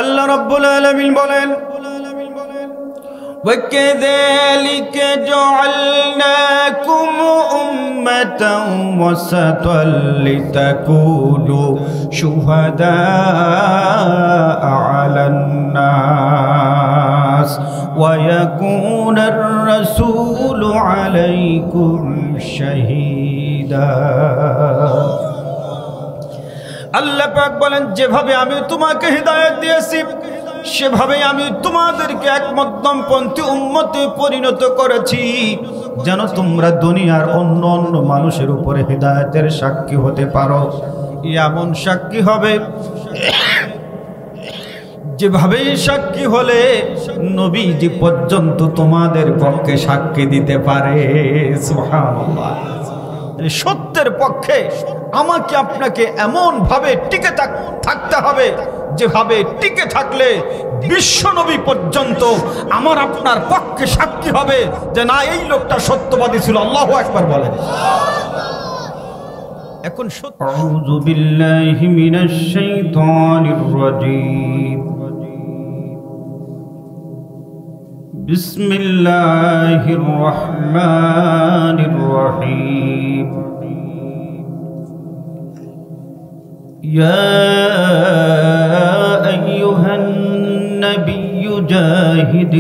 আল্লাহ রাব্বুল আলামিন বলেন, وَكَذَلِكَ جَعَلْنَاكُمْ أُمَّةً وَسَطًا لِتَكُونُوا شُهَدَاءَ عَلَى النَّاسِ وَيَكُونَ الرَّسُولُ عَلَيْكُمْ شَهِيدًا। আল্লাহ পাক বলেন, যেভাবে আমি তোমাকে হিদায়াত দিয়েছি সেভাবেই আমি তোমাদেরকে এক মধ্যমপন্থী উম্মতে পরিণত করেছি, যেন তোমরা দুনিয়ার অন্য অন্য মানুষের উপরে হিদায়াতের সাক্ষী হতে পারো। এমন সাক্ষী হবে যেভাবে সাক্ষী হলে নবীজি পর্যন্ত তোমাদের পক্ষে সাক্ষী দিতে পারে। সুবহানাল্লাহ। সত্যের পক্ষে আমাকে আপনাকে এমন ভাবে টিকে থাকতে হবে যেভাবে টিকে থাকলে বিশ্বনবী পর্যন্ত আমার আপনার পক্ষে সাক্ষী হবে যে না, এই লোকটা সত্যবাদী ছিল। আল্লাহু আকবার বলেন। এখন আউযু বিল্লাহি মিনাশ শাইতানির রাজীম। বিসমিল্লাহির রহমানির রহিম। يا أيها النبي جاهد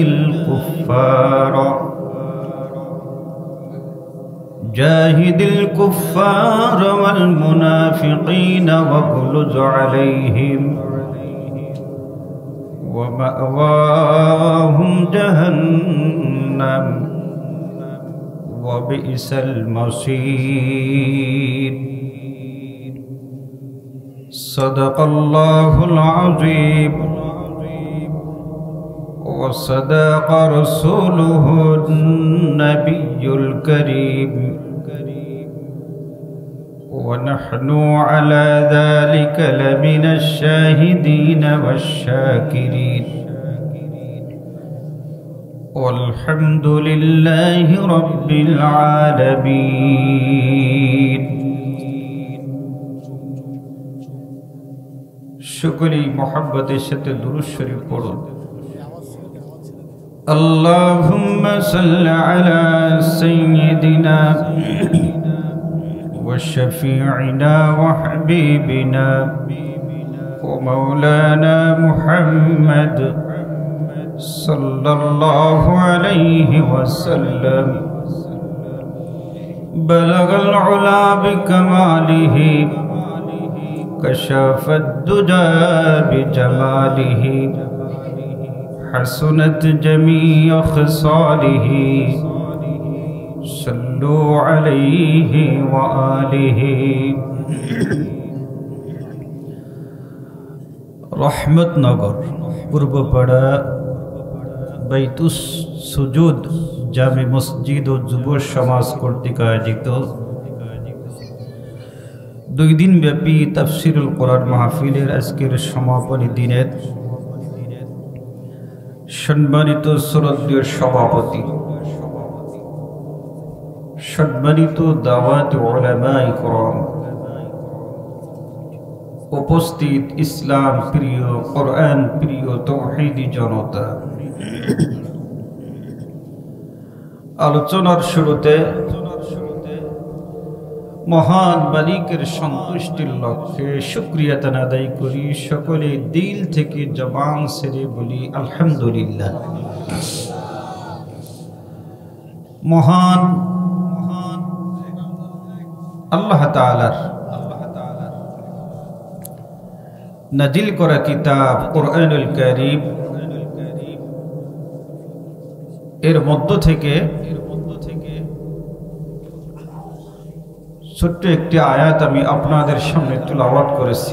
الكفار والمنافقين واغلظ عليهم ومأواهم جهنم وبئس المصير صدق الله العظيم وصدق رسوله النبي الكريم ونحن على ذلك لمن الشاهدين والشاكرين والحمد لله رب العالمين। शुक्री मोहब्बत साथे दुरूद शरीफ पढ़ुन। अल्लाहुम्मा सल्लि अला सय्यिदिना व शफीइना व हबीबिना व मौलाना मुहम्मद सल्लल्लाहु अलैहि वसल्लम। बलगल उला बिकमालिही कशफत दुजा बिजमालिही हसनत जमीअ खसालिही सल्लु अलैहि व आलिहि। रहमतनगर पूर्वपाड़ा बैतुस सुजूद जामे मस्जिद और जुब समाज कर्तृक आयोजित 2 दिन व्यापी तफसिरुल कुरान महफिलेर आजकेर समापनी दिनेर सम्मानित श्रद्धेय सभापति, सम्मानित दावत उलामाए किराम, उपस्थित इस्लाम प्रिय कुरान प्रिय तौहीदी जनता, आलोचनार शुरूते महान मालिकेर सन्तुष्टिर लक्ष्ये शुक्रिया आदाय करी सकले दिल थेके जबान सेरे बोली आलহামদুলিল্লাহ। महान आल्लाह ताआलार नाजिल करा किताब कुरआनुल कारीम एर मध्य थेके ছোট্ট একটি আয়াত আমি আপনাদের সামনে তেলাওয়াত করেছি।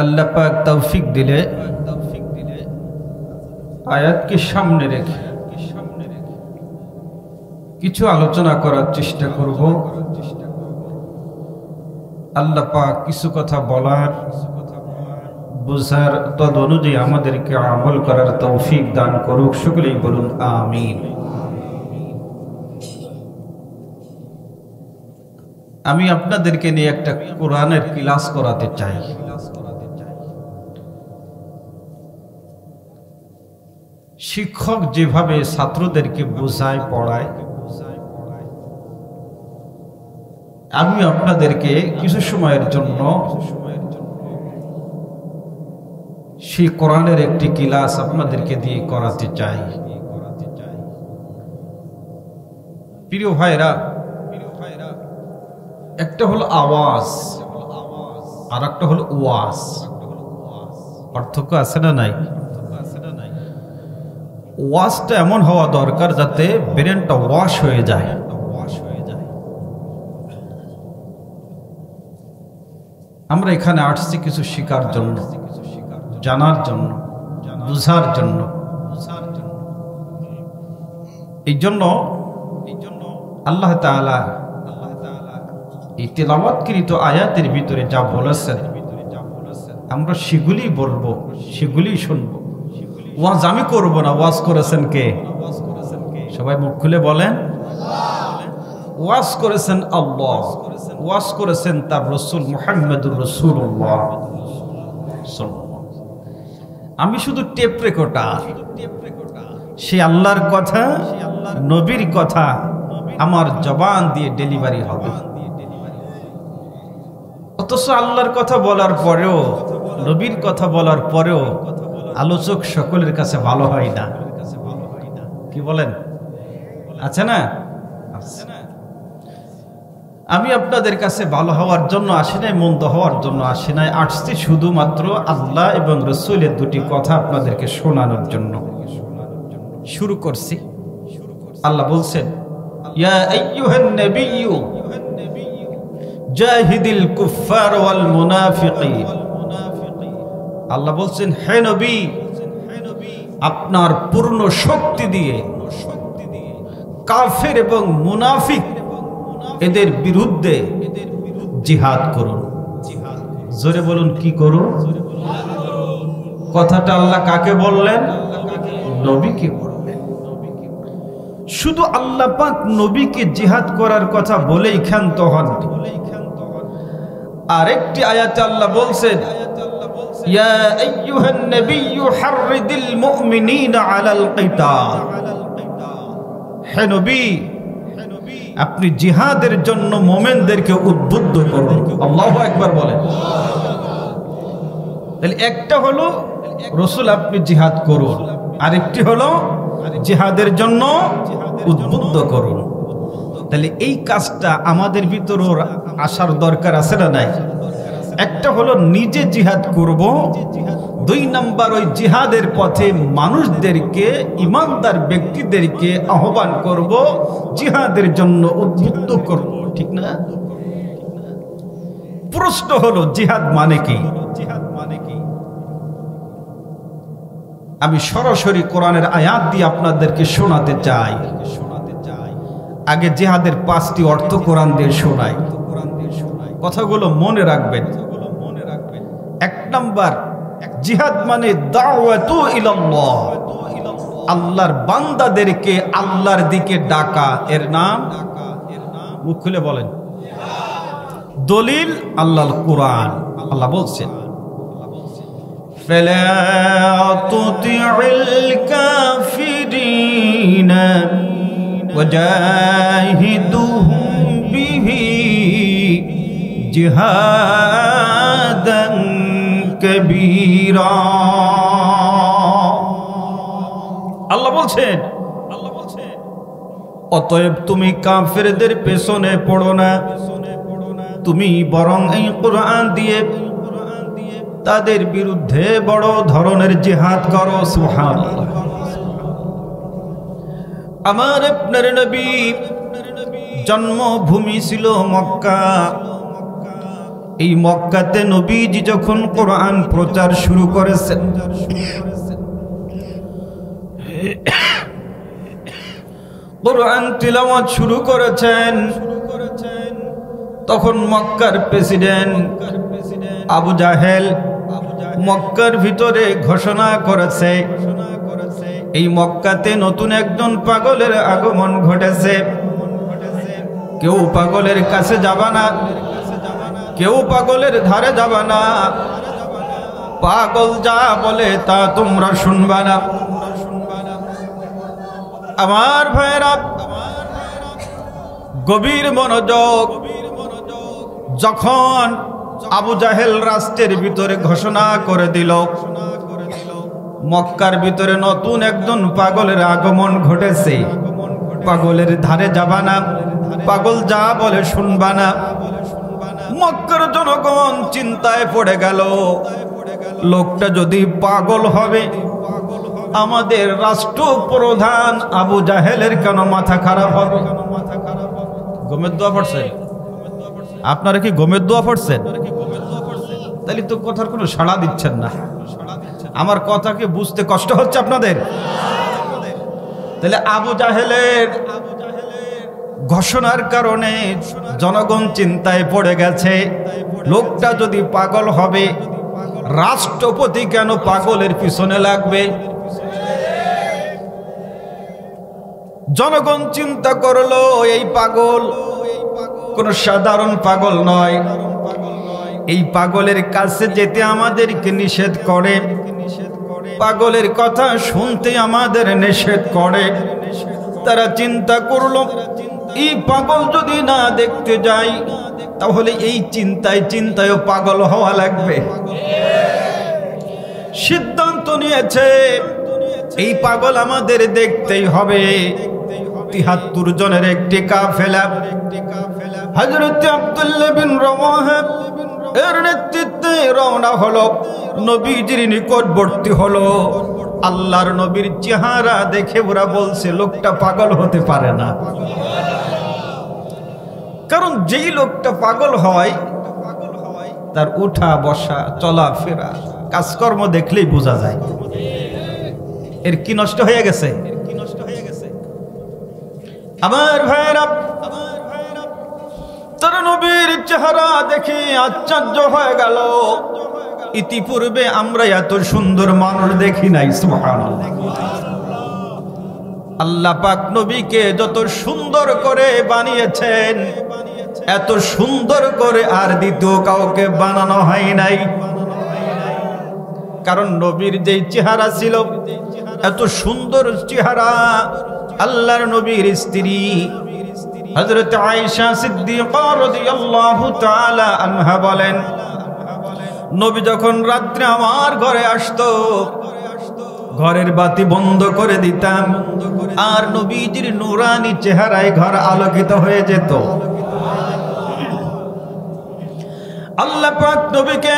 আল্লাহ পাক তৌফিক দিলে আয়াতকে সামনে রেখে কিছু আলোচনা করার চেষ্টা করব। আল্লাহ পাক কিছু কথা বলার বুঝার তদ অনুযায়ী আমাদেরকে আমল করার তৌফিক দান করুক। সকলেই বলুন আমিন। আমি আপনাদেরকে নিয়ে একটা কোরআনের ক্লাস করাতে চাই। শিক্ষক যেভাবে ছাত্রদেরকে বোঝায় পড়ায়, আমি আপনাদেরকে কিছু সময়ের জন্য সেই কোরআনের একটি ক্লাস আপনাদেরকে দিয়ে করাতে চাই। প্রিয় ভাইরা, একটা হলো আওয়াজ আর একটা হলো ওয়াজ। পার্থক্য আছে না নাই? ওয়াজটা এমন হওয়া দরকার যাতে ব্রেনটা ওয়াশ হয়ে যায়। আমরা এখানে আসছি কিছু শেখার জন্য, জানার জন্য, বুঝার জন্য। এই জন্য আল্লাহ তাআলা এই তেলাওয়াতকৃত আয়াতের ভিতরে যা বলেছেন আমরা সেগুলি বলবো, সেগুলি শুনবো। ওয়াজ আমি করব না, ওয়াজ করেছেন কে? সবাই মুখ খুলে বলেন। ওয়াজ করেছেন আল্লাহ, ওয়াজ করেছেন তার রাসূল মুহাম্মদুর রাসূলুল্লাহ। আমি শুধু টেপ রেকর্ডার। সে আল্লাহর কথা, নবীর কথা আমার জবান দিয়ে ডেলিভারি হবে। অথচ আল্লাহর কথা বলার পরেও, নবীর কথা বলার পরেও আলোচক সকলের কাছে ভালো হয় না। কি বলেন? আছে না? আমি আপনাদের কাছে ভালো হওয়ার জন্য আসি নাই, মন্দ হওয়ার জন্য আসি নাই। আসছি শুধুমাত্র আল্লাহ এবং রাসূলের দুটি কথা আপনাদেরকে শোনানোর জন্য। শুরু করছি। আল্লাহ বলছেন, ইয়া আইয়ুহান নাবিয়্যু জাহিদিল কুফফার ওয়াল মুনাফিকিন। আল্লাহ বলছেন, হে নবী, আপনার পূর্ণ শক্তি দিয়ে কাফের এবং মুনাফিক এদের বিরুদ্ধে জিহাদ করুন। জোরে বলুন, কি করুন? কথাটা আল্লাহ কাকে বললেন? নবীকে বললেন। শুধু আল্লাহ পাক নবীকে জিহাদ করার কথা বলেই ক্ষান্ত হন। আরেকটি আয়াতে আল্লাহ বলছেন, ইয়া আইয়ুহান নাবিয়্যু হাররিদিল মুমিনিনা আলাল কিতাল। হে নবী, আপনি জিহাদের জন্য মুমিনদেরকে উদ্বুদ্ধ করুন। আল্লাহু আকবার বলেন। তাহলে একটা হলো রাসূল আপনি জিহাদ করুন, আরেকটি হলো জিহাদের জন্য উদ্বুদ্ধ করুন। তাহলে এই কাজটা আমাদের ভিতরে আসার দরকার আছে না নাই? একটা হলো নিজে জিহাদ করব, দুই নাম্বার ওই জিহাদের পথে মানুষদেরকে, ইমানদার ব্যক্তিদেরকে আহ্বান করব, জিহাদের জন্য উদ্বুদ্ধ করব। ঠিক না? প্রশ্ন হলো জিহাদ মানে কি? আমি সরাসরি কোরআনের আয়াত দিয়ে আপনাদেরকে শোনাতে চাই। আগে জিহাদের 5টি অর্থ কোরআন দিয়ে শোনাই। কথাগুলো মনে রাখবেন। 1 নাম্বার, জিহাদ মানে দাওয়াতু ইলাল্লাহ, আল্লাহর বান্দাদেরকে আল্লাহর দিকে ডাকা। এর নাম, মুখ খুলে বলেন। দলিল আল্লাহর কোরআন। আল্লাহ বলছেন, ফালা তুতিউল কাফিরিনা ওয়াজাহিদুহুম বিহি জিহাদান কবীরা। আল্লাহ বলছেন, অতএব তুমি কাফেরদের পেছনে পড়ো না, তুমি বরং এই কোরআন দিয়ে তাদের বিরুদ্ধে বড় ধরনের জিহাদ করো। সুবহানাল্লাহ। আমার আপনার নবী জন্মভূমি ছিল মক্কা। এই মক্কাতে নবীজি যখন কোরআন প্রচার শুরু করেছেন, কোরআন তিলাওয়াত শুরু করেছেন, তখন মক্কার প্রেসিডেন্ট আবু জাহেল মক্কার ভিতরে ঘোষণা করেছে, এই মক্কাতে নতুন একজন পাগলের আগমন ঘটেছে। কেউ পাগলের কাছে যাবা না, কেউ পাগলের ধারে যাবা না, পাগল যা বলে তা তোমরা শুনবা না। আমার ভাইরা, গভীর মনোযোগ। যখন আবু জাহেল রাষ্ট্রের ভিতরে ঘোষণা করে দিল মক্কার ভিতরে নতুন একজন পাগলের আগমন ঘটেছে, পাগলের ধারে যাবা না, পাগল যা বলে শুনবা না, মক্কার জনগণ চিন্তায় পড়ে গেল, লোকটা যদি পাগল হবে, আমাদের রাষ্ট্রপ্রধান আবু জাহেলের কেন মাথা খারাপ হবে? গমের দোয়া পড়ছেন আপনারা? কি গমের দোয়া পড়ছেন? তাহলে তো কথার কোনো সাড়া দিচ্ছেন না। আমার কথাকে বুঝতে কষ্ট হচ্ছে আপনাদের? তাহলে আবু জাহেলের ঘোষণার কারণে জনগণ চিন্তায় পড়ে গেছে, লোকটা যদি পাগল হবে, রাষ্ট্রপতি কেন পাগলের পিছনে লাগবে? জনগণ চিন্তা করলো এই পাগল কোন সাধারণ পাগল নয়, এই পাগলের কাছে যেতে আমাদেরকে নিষেধ করে, পাগলের কথা শুনতে আমাদের নিষেধ করে। তারা চিন্তা করলো এই পাগল যদি না দেখতে যাই তাহলে এই চিন্তায় পাগল হওয়া লাগবে। সিদ্ধান্ত নিয়েছে এই পাগল আমাদের দেখতেই হবে। ৭৩ জনের একটি কাফেলা হযরত আব্দুল্লাহ বিন রওয়াহা এর নেতৃত্বে রওনা হলো, নবীজির নিকটবর্তী হলো। আল্লাহর নবীর চেহারা দেখে ওরা বলছে লোকটা পাগল হতে পারে না, কারণ যেই লোকটা পাগল হয় তার উঠা বসা চলাফেরা কাজকর্ম দেখলেই বোঝা যায় এর কি নষ্ট হয়ে গেছে। আমার ভাইরা, তার নবীর চেহারা দেখে আশ্চর্য হয়ে গেল। ইতিপূর্বে আমরা এত সুন্দর মানুষ দেখি নাই। সুবহানাল্লাহ। আল্লাহ পাক নবীকে যত সুন্দর করে বানিয়েছেন, এত সুন্দর করে আর দ্বিতীয় কাউকে বানানো হয় নাই। কারণ নবীর যেই চেহারা ছিল, এত সুন্দর চেহারা, আল্লাহর নবীর স্ত্রী হযরত আয়েশা সিদ্দিকা রাদিয়াল্লাহু তাআলা আনহা বলেন, নবী যখন রাত্রে আমার ঘরে আসতো, ঘরের বাতি বন্ধ করে দিতাম, আর নবীজির নূরানি চেহারায় ঘর আলোকিত হয়ে যেত। আল্লাহ পাক নবীকে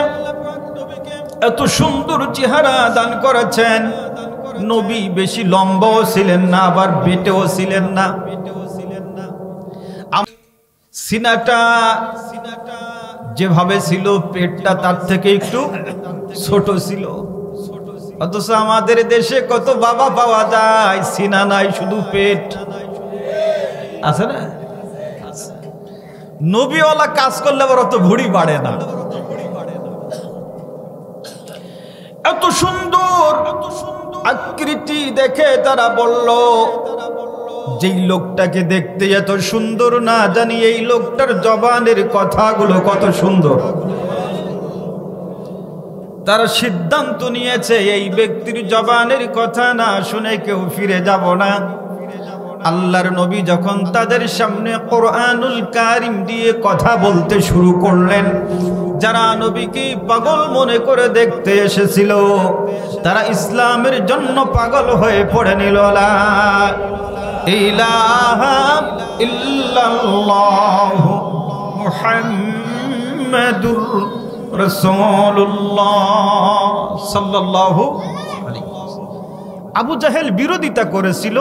এত সুন্দর চেহারা দান করেছেন। নবী বেশি লম্বাও ছিলেন না, আবার বেটেও ছিলেন না। সিনাটা যেভাবে ছিল, পেটটা তার থেকে একটু ছোট ছিল। অথচ আমাদের দেশে কত বাবা পাওয়া যায়, সিনা নাই, শুধু পেট আছে না। নবীওয়ালা কাজ করলে আবার অত ভুঁড়ি বাড়ে না। এত সুন্দর আকৃতি দেখে তারা বলল, যেই লোকটাকে দেখতে এত সুন্দর না জানি এই লোকটার জবানের কথাগুলো কত সুন্দর। তারা সিদ্ধান্ত নিয়েছে এই ব্যক্তির জবানের কথা না শুনে কেউ ফিরে যাব না। আল্লাহর নবী যখন তাদের সামনে কোরআনুল কারীম দিয়ে কথা বলতে শুরু করলেন, যারা নবীকে পাগল মনে করে দেখতে এসেছিল তারা ইসলামের জন্য পাগল হয়ে পড়ে নিল। লা ইলাহা ইল্লাল্লাহু মুহাম্মাদুর রাসূলুল্লাহ সাল্লাল্লাহু আলাইহি ওয়াসাল্লাম। আবু জাহেল বিরোধিতা করেছিল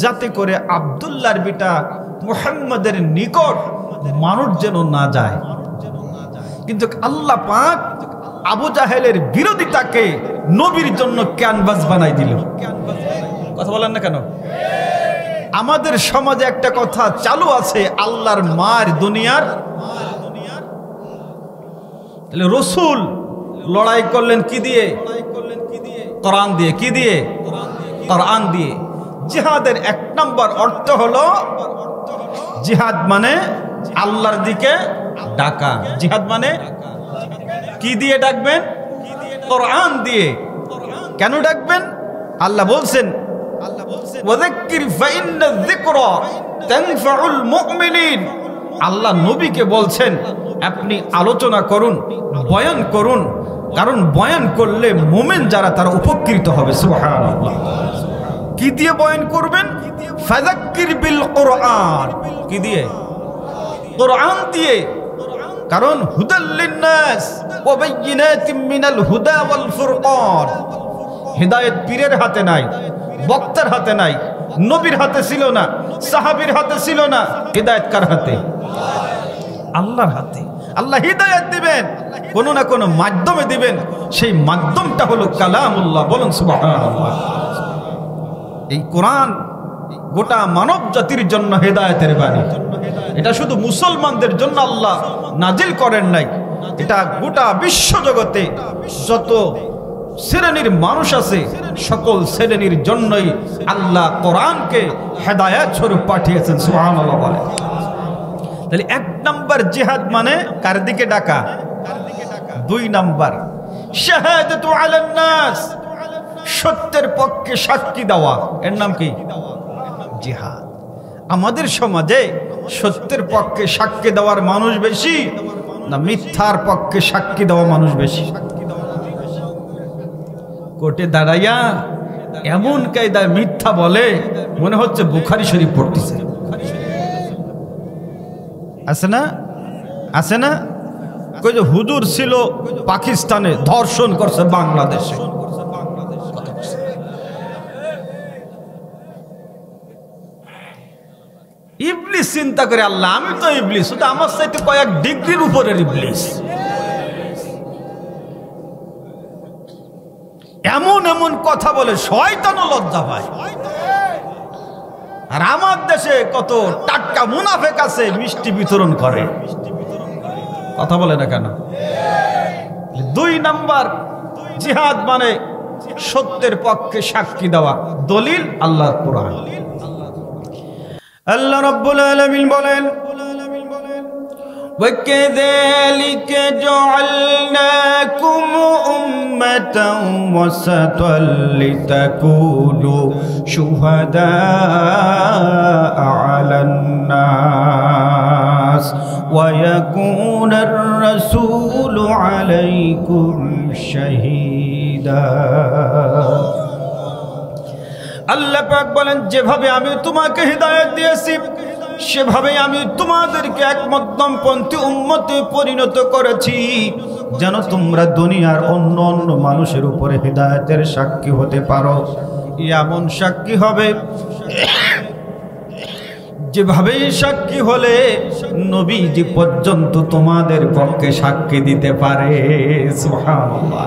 যাতে করে আব্দুল্লাহর বেটা মুহাম্মাদের নিকট মানুষ যেন না যায়, কিন্তু আল্লাহ পাক আবু জাহেলের বিরোধিতাকে নবীর জন্য ক্যানভাস বানাই দিল। কথা বলেন না কেন? আমাদের সমাজে একটা কথা চালু আছে, আল্লাহর মার দুনিয়ার। তাহলে রসুল লড়াই করলেন কি দিয়ে? কোরআন দিয়ে। কি দিয়ে? কোরআন দিয়ে। জিহাদের এক নম্বর অর্থ হলো, জিহাদ মানে আল্লাহর দিকে ডাকা। জিহাদ মানে কি দিয়ে ডাকবেন? কোরআন দিয়ে। কেন ডাকবেন? আল্লাহ বলছেন ওয়াযাক্কির ফাইন্নায যিকরা তানফাউল মুমিনিন। আল্লাহ নবীকে বলছেন আপনি আলোচনা করুন, বয়ান করুন, কারণ বয়ান করলে মুমিন যারা তারা উপকৃত হবে। সুবহানাল্লাহ। কি দিয়ে বয়ান করবেন? ফাযাক্কির বিল কুরআন। কি দিয়ে? কুরআন দিয়ে। কারণ হুদাল লিন্নাস ওয়া বাইয়িনাতিম মিনাল হুদা ওয়াল ফুরকান। হিদায়াত পীরের হাতে নাই, বক্তার হাতে নাই, নবীর হাতে ছিল না, সাহাবীর হাতে ছিল না। হিদায়াত কার হাতে? আল্লাহর হাতে। আল্লাহ হিদায়াত দিবেন, কোন না কোন মাধ্যমে দিবেন। সেই মাধ্যমটা হলো কালামুল্লাহ। বলুন সুবহানাল্লাহ। এই কোরআন গোটা মানব জাতির জন্য হেদায়েতের বাণী। এটা শুধু মুসলমানদের জন্য আল্লাহ নাজিল করেন নাই, এটা গোটা বিশ্ব জগতে যত শ্রেণীর মানুষ আছে সকল শ্রেণীর জন্যই আল্লাহ কোরআনকে হেদায়েত স্বরূপ পাঠিয়েছেন। সুবহানাল্লাহ বলে। তাহলে 1 নাম্বার জিহাদ মানে কার দিকে ডাকা? 2 নাম্বার শাহাদাতু আলান নাস, সত্যের পক্ষে সাক্ষী দেওয়া। এর নাম কি? জিহাদ। আমাদের সমাজে সত্যের পক্ষে সাক্ষী দেওয়ার মানুষ বেশি না মিথ্যার পক্ষে সাক্ষী দেওয়া মানুষ বেশি? কোর্টে দাঁড়াইয়া এমন কায়দায় মিথ্যা বলে মনে হচ্ছে বুখারী শরীফ পড়তেছে। আছে না? আছে না? কই যে হুজুর ছিল পাকিস্তানে, ধর্ষণ করছে বাংলাদেশে। ইবলিস চিন্তা করে আল্লাহ আমি তো ইবলিস, শুধু আমার চাইতে কয়েক ডিগ্রির উপরের ইবলিস। এমন এমন কথা বলে শয়তানও লজ্জা পায়। আর আমার দেশে কত টাটকা মুনাফেক আছে মিষ্টি বিতরণ করে। কথা বলে না কেন? 2 নাম্বার জিহাদ মানে সত্যের পক্ষে সাক্ষী দেওয়া। দলিল আল্লাহর কোরআন। আল্লাহ রাব্বুল আলামিন বলেন وَكَذَلِكَ جَعَلْنَاكُمْ أُمَّةً وَسَطًا لِتَكُونُوا شُهَدَاءَ عَلَى النَّاسِ وَيَكُونَ الرَّسُولُ عَلَيْكُمْ شَهِيدًا। আল্লাহ পাক বলেন যেভাবে আমি তোমাকে হিদায়াত দিয়েছি সেভাবে আমি তোমাদেরকে এক মধ্যমপন্থী উম্মতে পরিণত করেছি, যেন তোমরা দুনিয়ার অন্য অন্য মানুষের উপরে হিদায়াতের সাক্ষী হতে পারো। এমন সাক্ষী হবে যেভাবে সাক্ষী হলে নবীজি পর্যন্ত তোমাদের পক্ষে সাক্ষী দিতে পারে। সুবহানাল্লাহ।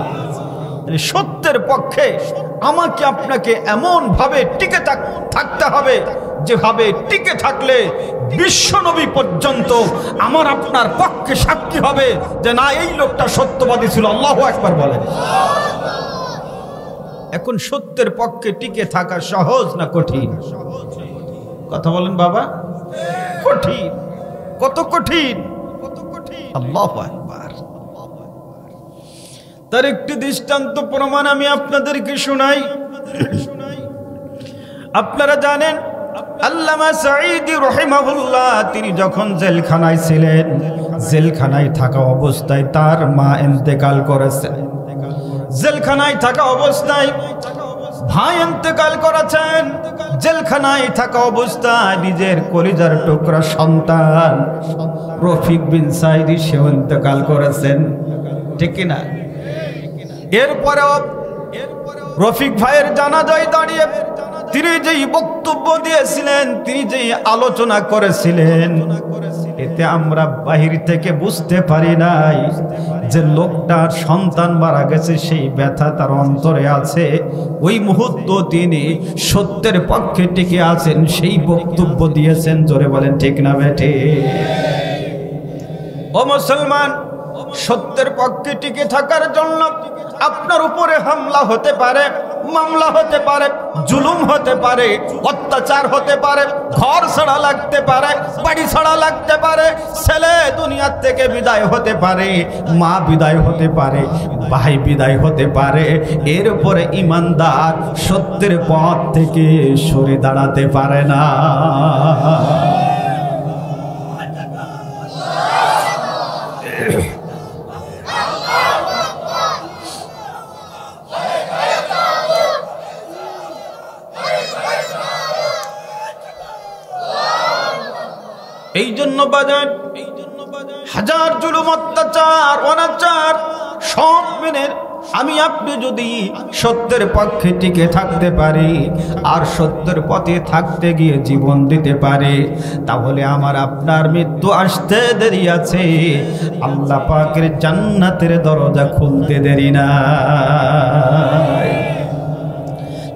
সত্যের পক্ষে আমাকে আপনাকে এমন ভাবে টিকে থাকতে হবে যেভাবে টিকে থাকলে বিশ্বনবী পর্যন্ত আমার আপনার পক্ষে সাক্ষী হবে যে না এই লোকটা সত্যবাদী ছিল। আল্লাহু আকবার বলেন। এখন সত্যের পক্ষে টিকে থাকা সহজ না কঠিন? কথা বলেন বাবা। কঠিন। কত কঠিন! আল্লাহু আকবার। তার একটি দৃষ্টান্ত প্রমাণ আমি আপনাদেরকে শোনাই। আপনারা জানেন আল্লামা সাঈদী রাহিমাহুল্লাহ তিনি যখন জেলখানায় ছিলেন, জেলখানায় থাকা অবস্থায় তার মা ইন্তেকাল করেছে। জেলখানায় থাকা অবস্থায় ভাই ইন্তেকাল করেছেন। জেলখানায় থাকা অবস্থায় নিজের কলিজার টুকরা সন্তান রফিক বিন সাঈদী সে ইন্তেকাল করেছেন। ঠিক কিনা? এরপরেও রফিক ভাইয়ের জানাজায় দাঁড়িয়ে তিনি যেই বক্তব্য দিয়েছিলেন, তিনি যেই আলোচনা করেছিলেন, এতে আমরা বাহির থেকে বুঝতে পারি নাই যে লোকটার সন্তান মারা গেছে সেই ব্যথা তার অন্তরে আছে। ওই মুহূর্ত তিনি সত্যের পক্ষে টিকে আছেন, সেই বক্তব্য দিয়েছেন। জোরে বলেন ঠিক না বেঠে? ও মুসলমান, সত্যের পক্ষে টিকে থাকার জন্য আপনার উপরে হামলা হতে পারে, মামলা হতে পারে, জুলুম হতে পারে, অত্যাচার হতে পারে, ঘর ছাড়া লাগতে পারে, বাড়ি ছাড়া লাগতে পারে, ছেলে দুনিয়ার থেকে বিদায় হতে পারে, মা বিদায় হতে পারে, ভাই বিদায় হতে পারে। এরপরে ইমানদার সত্যের পথ থেকে সরে দাঁড়াতে পারে না। এই জন্য বাজার হাজার জুলুম, অত্যাচার, অনাচার সব মেনে আমি আপনি যদি সত্যের পক্ষে টিকে থাকতে পারি আর সত্যের পথে থাকতে গিয়ে জীবন দিতে পারে, তাহলে আমার আপনার মৃত্যু আসতে দেরি আছে, আল্লাহ পাকের জান্নাতের দরজা খুলতে দেরি না।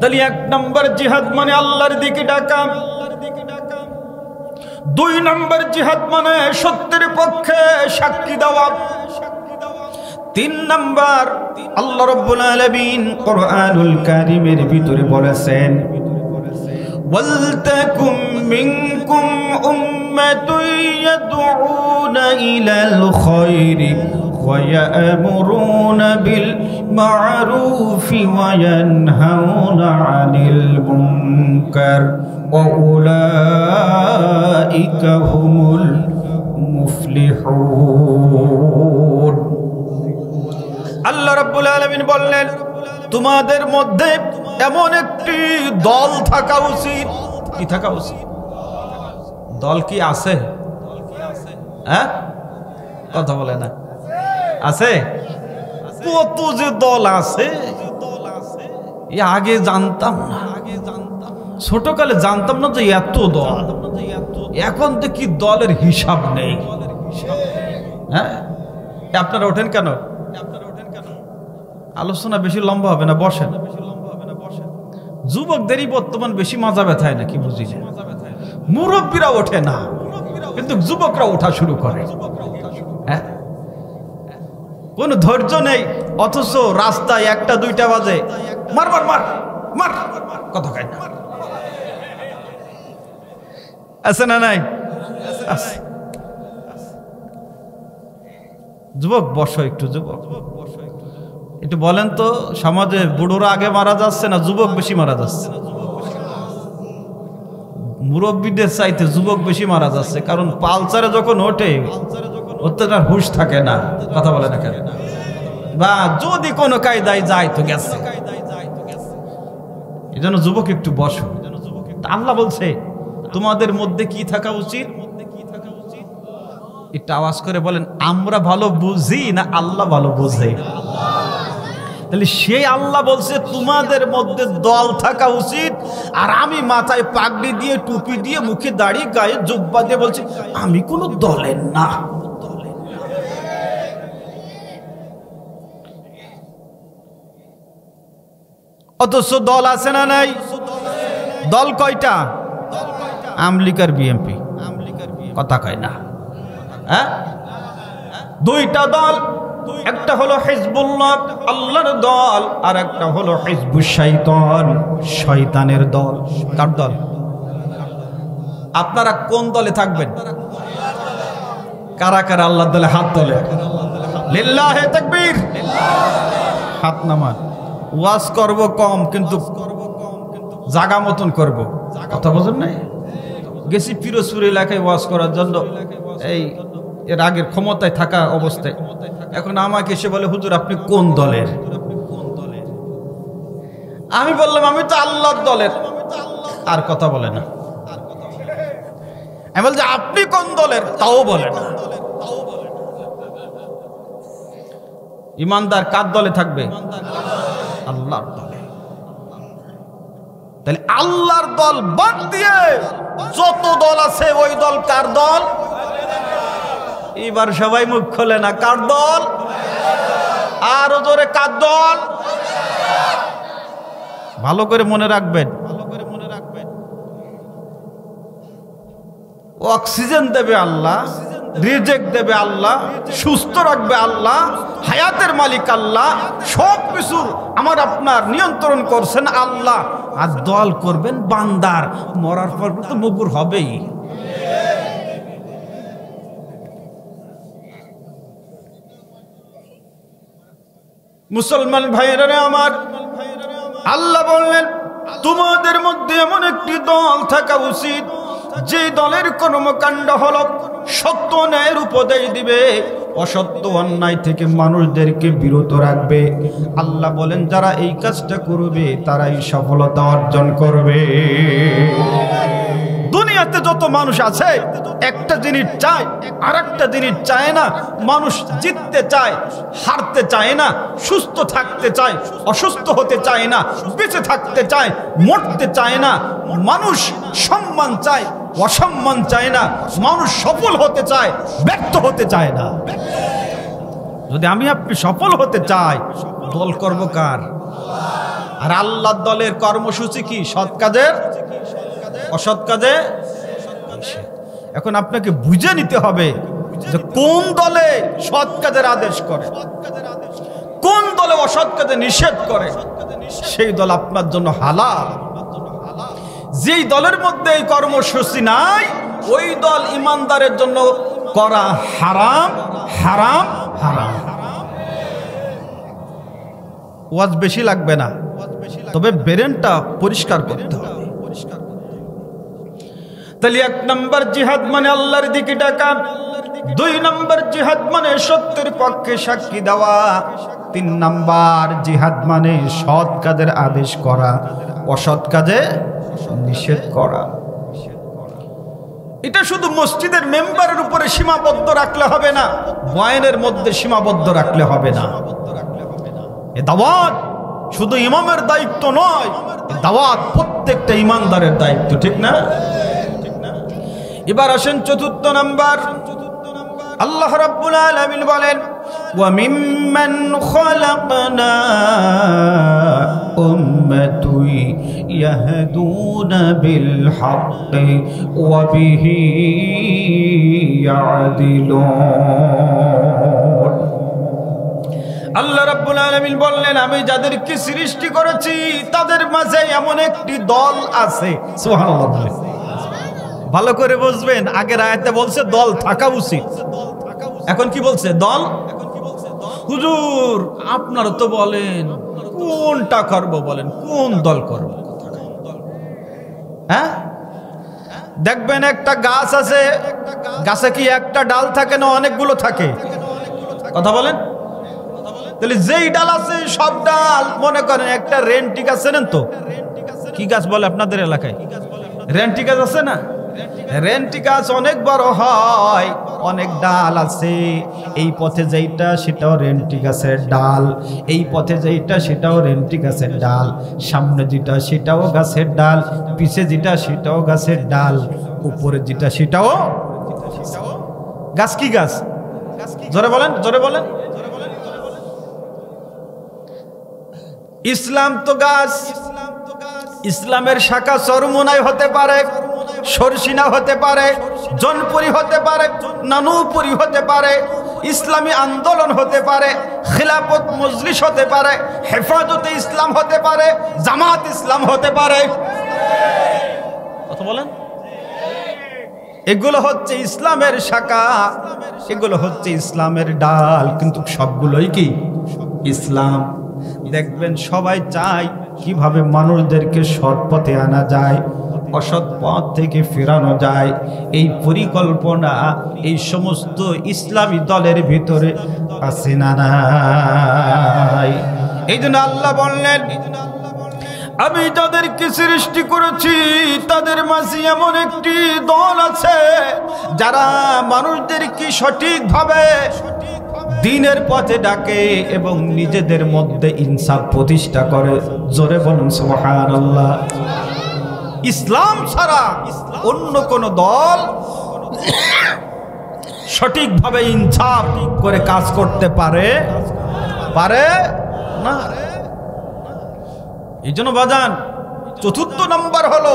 তাহলে 1 নম্বর জিহাদ মানে আল্লাহর দিকে ডাকা, 2 নম্বর জিহাদ মানে সত্যের পক্ষে সাক্ষী দেওয়া, 3 নম্বর আল্লাহ রাব্বুল আলামিন কোরআনুল কারীমের ভিতরে বলেছেন, ওয়ালতাকুম মিনকুম উম্মাতুন ইয়াদউনা ইলাল খায়রি ওয়া ইয়া'মুরুনা বিল মা'রুফি ওয়া ইয়ানহাউনা আনিল মুনকার ওয়া উলাইকা হুমুল মুফলিহুন। আল্লাহ রাব্বুল আলামিন বললেন, তোমাদের মধ্যে এমন একটি দল থাকা উচিত। কি থাকা উচিত? দল কি আছে? হ্যাঁ, কথা বলে না। আছে? কত যে দল আছে, আগে জানতাম না, ছোটকালে জানতাম না যে এত দল। এখন তো কি দলের হিসাব নেই। হ্যাঁ, আপনারা ওঠেন কেন? আলোচনা বেশি লম্বা হবে না, বসেন। যুবকদেরই বর্তমান বেশি মাজা ব্যথায় না, কি বুঝি? মুরব্বীরা ওঠে না, কিন্তু যুবকরা ওঠা শুরু করে। হ্যাঁ, কোন ধৈর্য নেই, অথচ রাস্তায় 1টা 2টা বাজে মার মার মার মার, কথা কয় না। আছে না নাই? যুবক বসো একটু, যুবক একটু বলেন তো, সমাজে বুড়োরা আগে মারা যাচ্ছে না যুবক বেশি মারা যাচ্ছে? মুরব্বীদের চাইতে যুবক বেশি মারা যাচ্ছে, কারণ পালসারে যখন ওঠে ওতে তার হুঁশ থাকে না, কথা বলে না কেন? বা যদি কোনো কায়দায় যায় তো গেছে। এই জন্য যুবক একটু বসো। আল্লাহ বলছে তোমাদের মধ্যে কি থাকা উচিত? একটু আওয়াজ করে বলেন, আমরা ভালো বুঝি না আল্লাহ ভালো বুঝে? তাহলে সেই আল্লাহ বলছে তোমাদের মধ্যে দল থাকা উচিত, আর আমি মাথায় পাগড়ি দিয়ে, টুপি দিয়ে, মুখে দাড়ি, গায়ে জুব্বা দিয়ে বলছি আমি কোনো দলের না। অথচ দল আছে না নাই? দল কয়টা? আওয়ামী লীগ আর বিএনপি, কথা কয় না। হ্যাঁ, 2টা দল, একটা হলো হিজবুল্লাহ আল্লাহর দল, আর একটা হলো হিজবুশ শাইতান শয়তানের দল। কার দল? আপনারা কোন দলে থাকবেন? কারা কারা আল্লাহর দলে হাত তোলে? লিল্লাহে তাকবীর, হাত নামান। ওয়াজ করব কম, কিন্তু জাগা মতন করব, কথা বোঝেন নাই? গেছি পিরোজপুর এলাকায় ওয়াজ করার জন্য, এই এর আগের ক্ষমতায় থাকা অবস্থায়। এখন আমাকে এসে বলে, হুজুর আপনি কোন দলের? আমি বললাম আমি তো আল্লাহর দলের। আর কথা বলে না। আমি বলছি আপনি কোন দলের? তাও বলে না। ইমানদার কার দলে থাকবে? আল্লাহর দলে। তাহলে আল্লাহর দল বাদ দিয়ে যত দল আছে ওই দল কার দল? এবার সবাই মুখ খোলে না, কার দল? আরো জোরে, কার দল? ভালো করে মনে রাখবেন, অক্সিজেন দেবে আল্লাহ, রিজিক দেবে আল্লাহ, সুস্থ রাখবে আল্লাহ, হায়াতের মালিক আল্লাহ, সব কিছুর আমার আপনার নিয়ন্ত্রণ করছেন আল্লাহ। আর দল করবেন বান্দার, মরার পর তো মকুর হবেই। মুসলমান ভাইয়েরা আমার, আল্লাহ বললেন তোমাদের মধ্যে এমন একটি দল থাকা উচিত যে দলের কর্মকাণ্ড হলো সত্য ন্যায়ের উপদেশ দিবে, অসত্য অন্যায় থেকে মানুষদেরকে বিরত রাখবে। আল্লাহ বলেন যারা এই কাজটা করবে তারাই সফলতা অর্জন করবে। দুনিয়াতে যত মানুষ আছে একটা জিনিস চায়, আর একটা জিনিস চায় না। মানুষ জিততে চায়, হারতে চায় না, সুস্থ থাকতে চায়, অসুস্থ হতে চায় না, বেঁচে থাকতে চায়, মরতে চায় না। মানুষ সম্মান চায়, অসম্মান চায় না। মানুষ সফল হতে চায়, ব্যর্থ হতে চায় না। যদি আমি আপনি সফল হতে চাই, দল করব কার? আর আল্লাহর দলের কর্মসূচি কি? সৎ কাজের, অসৎ কাজে। এখন আপনাকে বুঝে নিতে হবে যে কোন দলে সৎ কাজের আদেশ করে, কোন দলে অসৎ কাজে নিষেধ করে। সেই দল আপনার জন্য হালাল। যেই দলের মধ্যে এই কর্মসূচি নাই, ওই দল ইমানদারের জন্য করা হারাম, হারাম, হারাম। ওয়াজ বেশি লাগবে না, তবে ব্রেনটা পরিষ্কার করতে হবে। তাহলে 1 নম্বর জিহাদ মানে আল্লাহর দিকে ডাকা, 2 নম্বর জিহাদ মানে সত্যের পক্ষে সাক্ষী দেওয়া, 3 নম্বর জিহাদ মানে সৎ কাজের আদেশ করা, অসৎ কাজে নিষেধ করা। এটা শুধু মসজিদের মেম্বারের উপরে সীমাবদ্ধ রাখলে হবে না, বয়ানের মধ্যে সীমাবদ্ধ রাখলে হবে না। এ দাওয়াত শুধু ইমামের দায়িত্ব নয়, এ দাওয়াত প্রত্যেকটা ইমানদারের দায়িত্ব, ঠিক না? এবার আসেন 4 নাম্বার। আল্লাহ রাব্বুল আলামিন বলেন ওয়া মিম্মান খালাকনা উম্মাতুন ইয়াহদুনা বিল হাক্কি ওয়া বিহি ইয়াদিলুন। আল্লাহ রাব্বুল আলামিন বললেন আমি যাদেরকে সৃষ্টি করেছি তাদের মাঝে এমন একটি দল আছে। সুবহানাল্লাহ। ভালো করে বুঝবেন, আগের আয়াতে বলছে দল থাকা উচিত, এখন কি বলছে? দল। হুজুর আপনারা তো বলেন কোনটা করব, বলেন কোন দল করব? হ্যাঁ, দেখবেন একটা গাছ আছে, গাছে কি একটা ডাল থাকে না অনেকগুলো থাকে? কথা বলেন। তাহলে যেই ডাল আছে সব ডাল, মনে করেন একটা রেন্টি গাছ, চেনেন তো? কি গাছ বলে আপনাদের এলাকায়? রেন্টি গাছ আছে না? রেন্টি গাছ অনেক বড় হয়, অনেক ডাল আছে। এই পথে যেইটা সেটাও রেন্টি গাছের ডাল, এই পথে যেইটা সেটাও রেন্টি গাছের ডাল, সামনে যেটা সেটাও গাছের ডাল, পিছে যেটা সেটাও গাছের ডাল, উপরে যেটা সেটাও গাছ। কি গাছ? জোরে বলেন, জোরে বলেন। ইসলাম তো গাছ। ইসলামের শাখা চরমোনাই হতে পারে, সরসিনা হতে পারে, জনপুরি হতে পারে, নানুপুরি হতে পারে, ইসলামী আন্দোলন হতে পারে, খিলাফত মজলিস হতে পারে, হেফাজতে ইসলাম হতে পারে, জামাত ইসলাম হতে পারে। কথা বলেন। এগুলো হচ্ছে ইসলামের শাখা, এগুলো হচ্ছে ইসলামের ডাল, কিন্তু সবগুলোই কি ইসলাম। দেখবেন সবাই চায় কিভাবে মানুষদেরকে সৎ পথে আনা যায়, অসৎ পথ থেকে ফেরানো যায়। এই পরিকল্পনা এই সমস্ত ইসলামী দলের ভিতরে আছে না নাই? এই জন্য আল্লাহ বললেন আমি যাদেরকে সৃষ্টি করেছি তাদের মাঝে এমন একটি দল আছে যারা মানুষদেরকে সঠিকভাবে দ্বীনের পথে ডাকে এবং নিজেদের মধ্যে ইনসাফ প্রতিষ্ঠা করে। জোরে বলুন সুবহানাল্লাহ। ইসলাম ছাড়া অন্য কোন দল সঠিকভাবে ইনসাফ করে কাজ করতে পারে না। এই জন্য বাজান 4 নম্বর হলো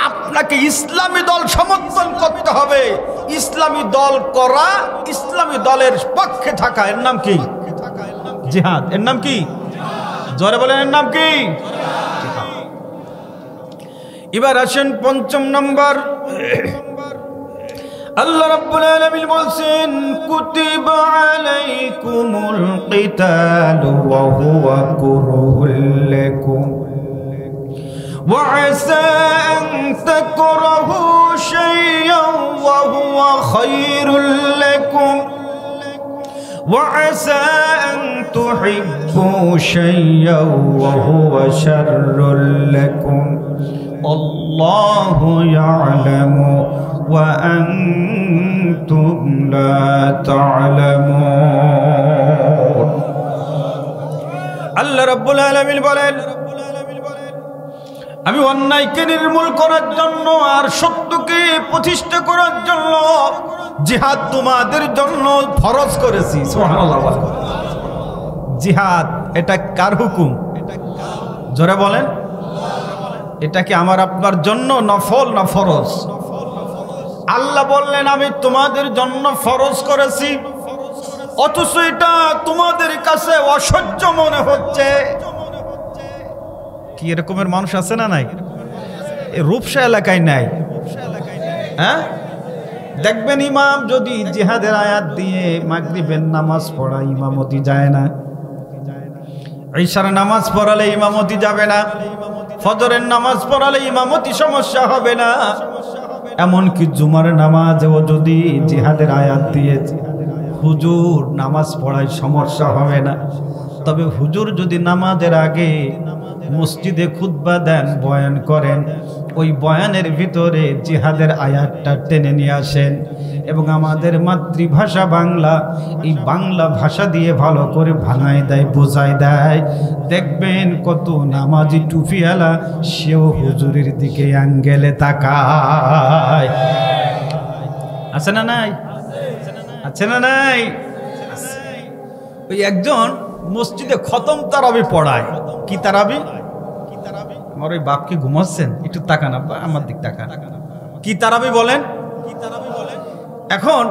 আপনাকে ইসলামী দল সমর্থন করতে হবে, ইসলামী দল করা, ইসলামী দলের পক্ষে থাকা, এর নাম কি? জিহাদ। এর নাম কি? জোরে বলেন, এর নাম কি? এবার আসেন পঞ্চম নম্বর। আল্লাহ রাব্বুল আলামিন বলছেন, কুতিবা আলাইকুমুল কিতালু ওয়া হুয়া কুরহুল লাকুম ওয়া আসা আন তাকরাহু শাইয়্যান ওয়া হুয়া খায়রুল লাকুম ওয়া আসা আন তুহিব্বু শাইয়্যান ওয়া হুয়া শাররুল লাকুম আল্লাহু ইয়ালামু ওয়া আনতুম লা তা'লামুন। আল্লাহ রাব্বুল আলামিন বলেন, আমি অন্যায়কে নির্মূল করার জন্য আর সত্যকে প্রতিষ্ঠা করার জন্য জিহাদ তোমাদের জন্য ফরজ করেছি। সুবহানাল্লাহ। জিহাদ এটা কার হুকুম? জোরে বলেন, এটা কি আমার আপনার জন্য নফল না ফরজ? আল্লাহ বললেন আমি তোমাদের জন্য ফরজ করেছি, অথচ এটা তোমাদের কাছে অসহ্য মনে হচ্ছে। কি এরকমের মানুষ আছে না নাই? এই রূপসা এলাকায় নাই। হ্যাঁ, দেখবেন ইমাম যদি জিহাদের আয়াত দিয়ে মাগরিবের নামাজ পড়ায়, ইমামতি যায় না। ঈশার নামাজ পড়ালে ইমামতি যাবে না। ফজরের নামাজ পড়ালে ইমামতি সমস্যা হবে না। এমনকি জুমার নামাজেও যদি জিহাদের আয়াত দিয়ে হুজুর নামাজ পড়ায় সমস্যা হবে না। তবে হুজুর যদি নামাজের আগে মসজিদে খুতবা দেন, বয়ান করেন, ওই বয়ানের ভিতরে জিহাদের আয়াতটা টেনে নিয়ে আসেন এবং আমাদের মাতৃভাষা বাংলা, এই বাংলা ভাষা দিয়ে ভালো করে ভাঙায় দেয়, বোঝায় দেয়। দেখবেন কত নামাজি টুপিওয়ালা সেও হুজুরের দিকে অ্যাঙ্গেলে তাকায়। আছে না নাই? আছে না নাই? ওই একজন মসজিদে খতম তারাবি পড়ায়। কি তারাবি? আমার ওই বাপ কি ঘুমাচ্ছেন? একটু তাকান আব্বা, আমার দিক তাকান। কি তারাবি বলেন? এখন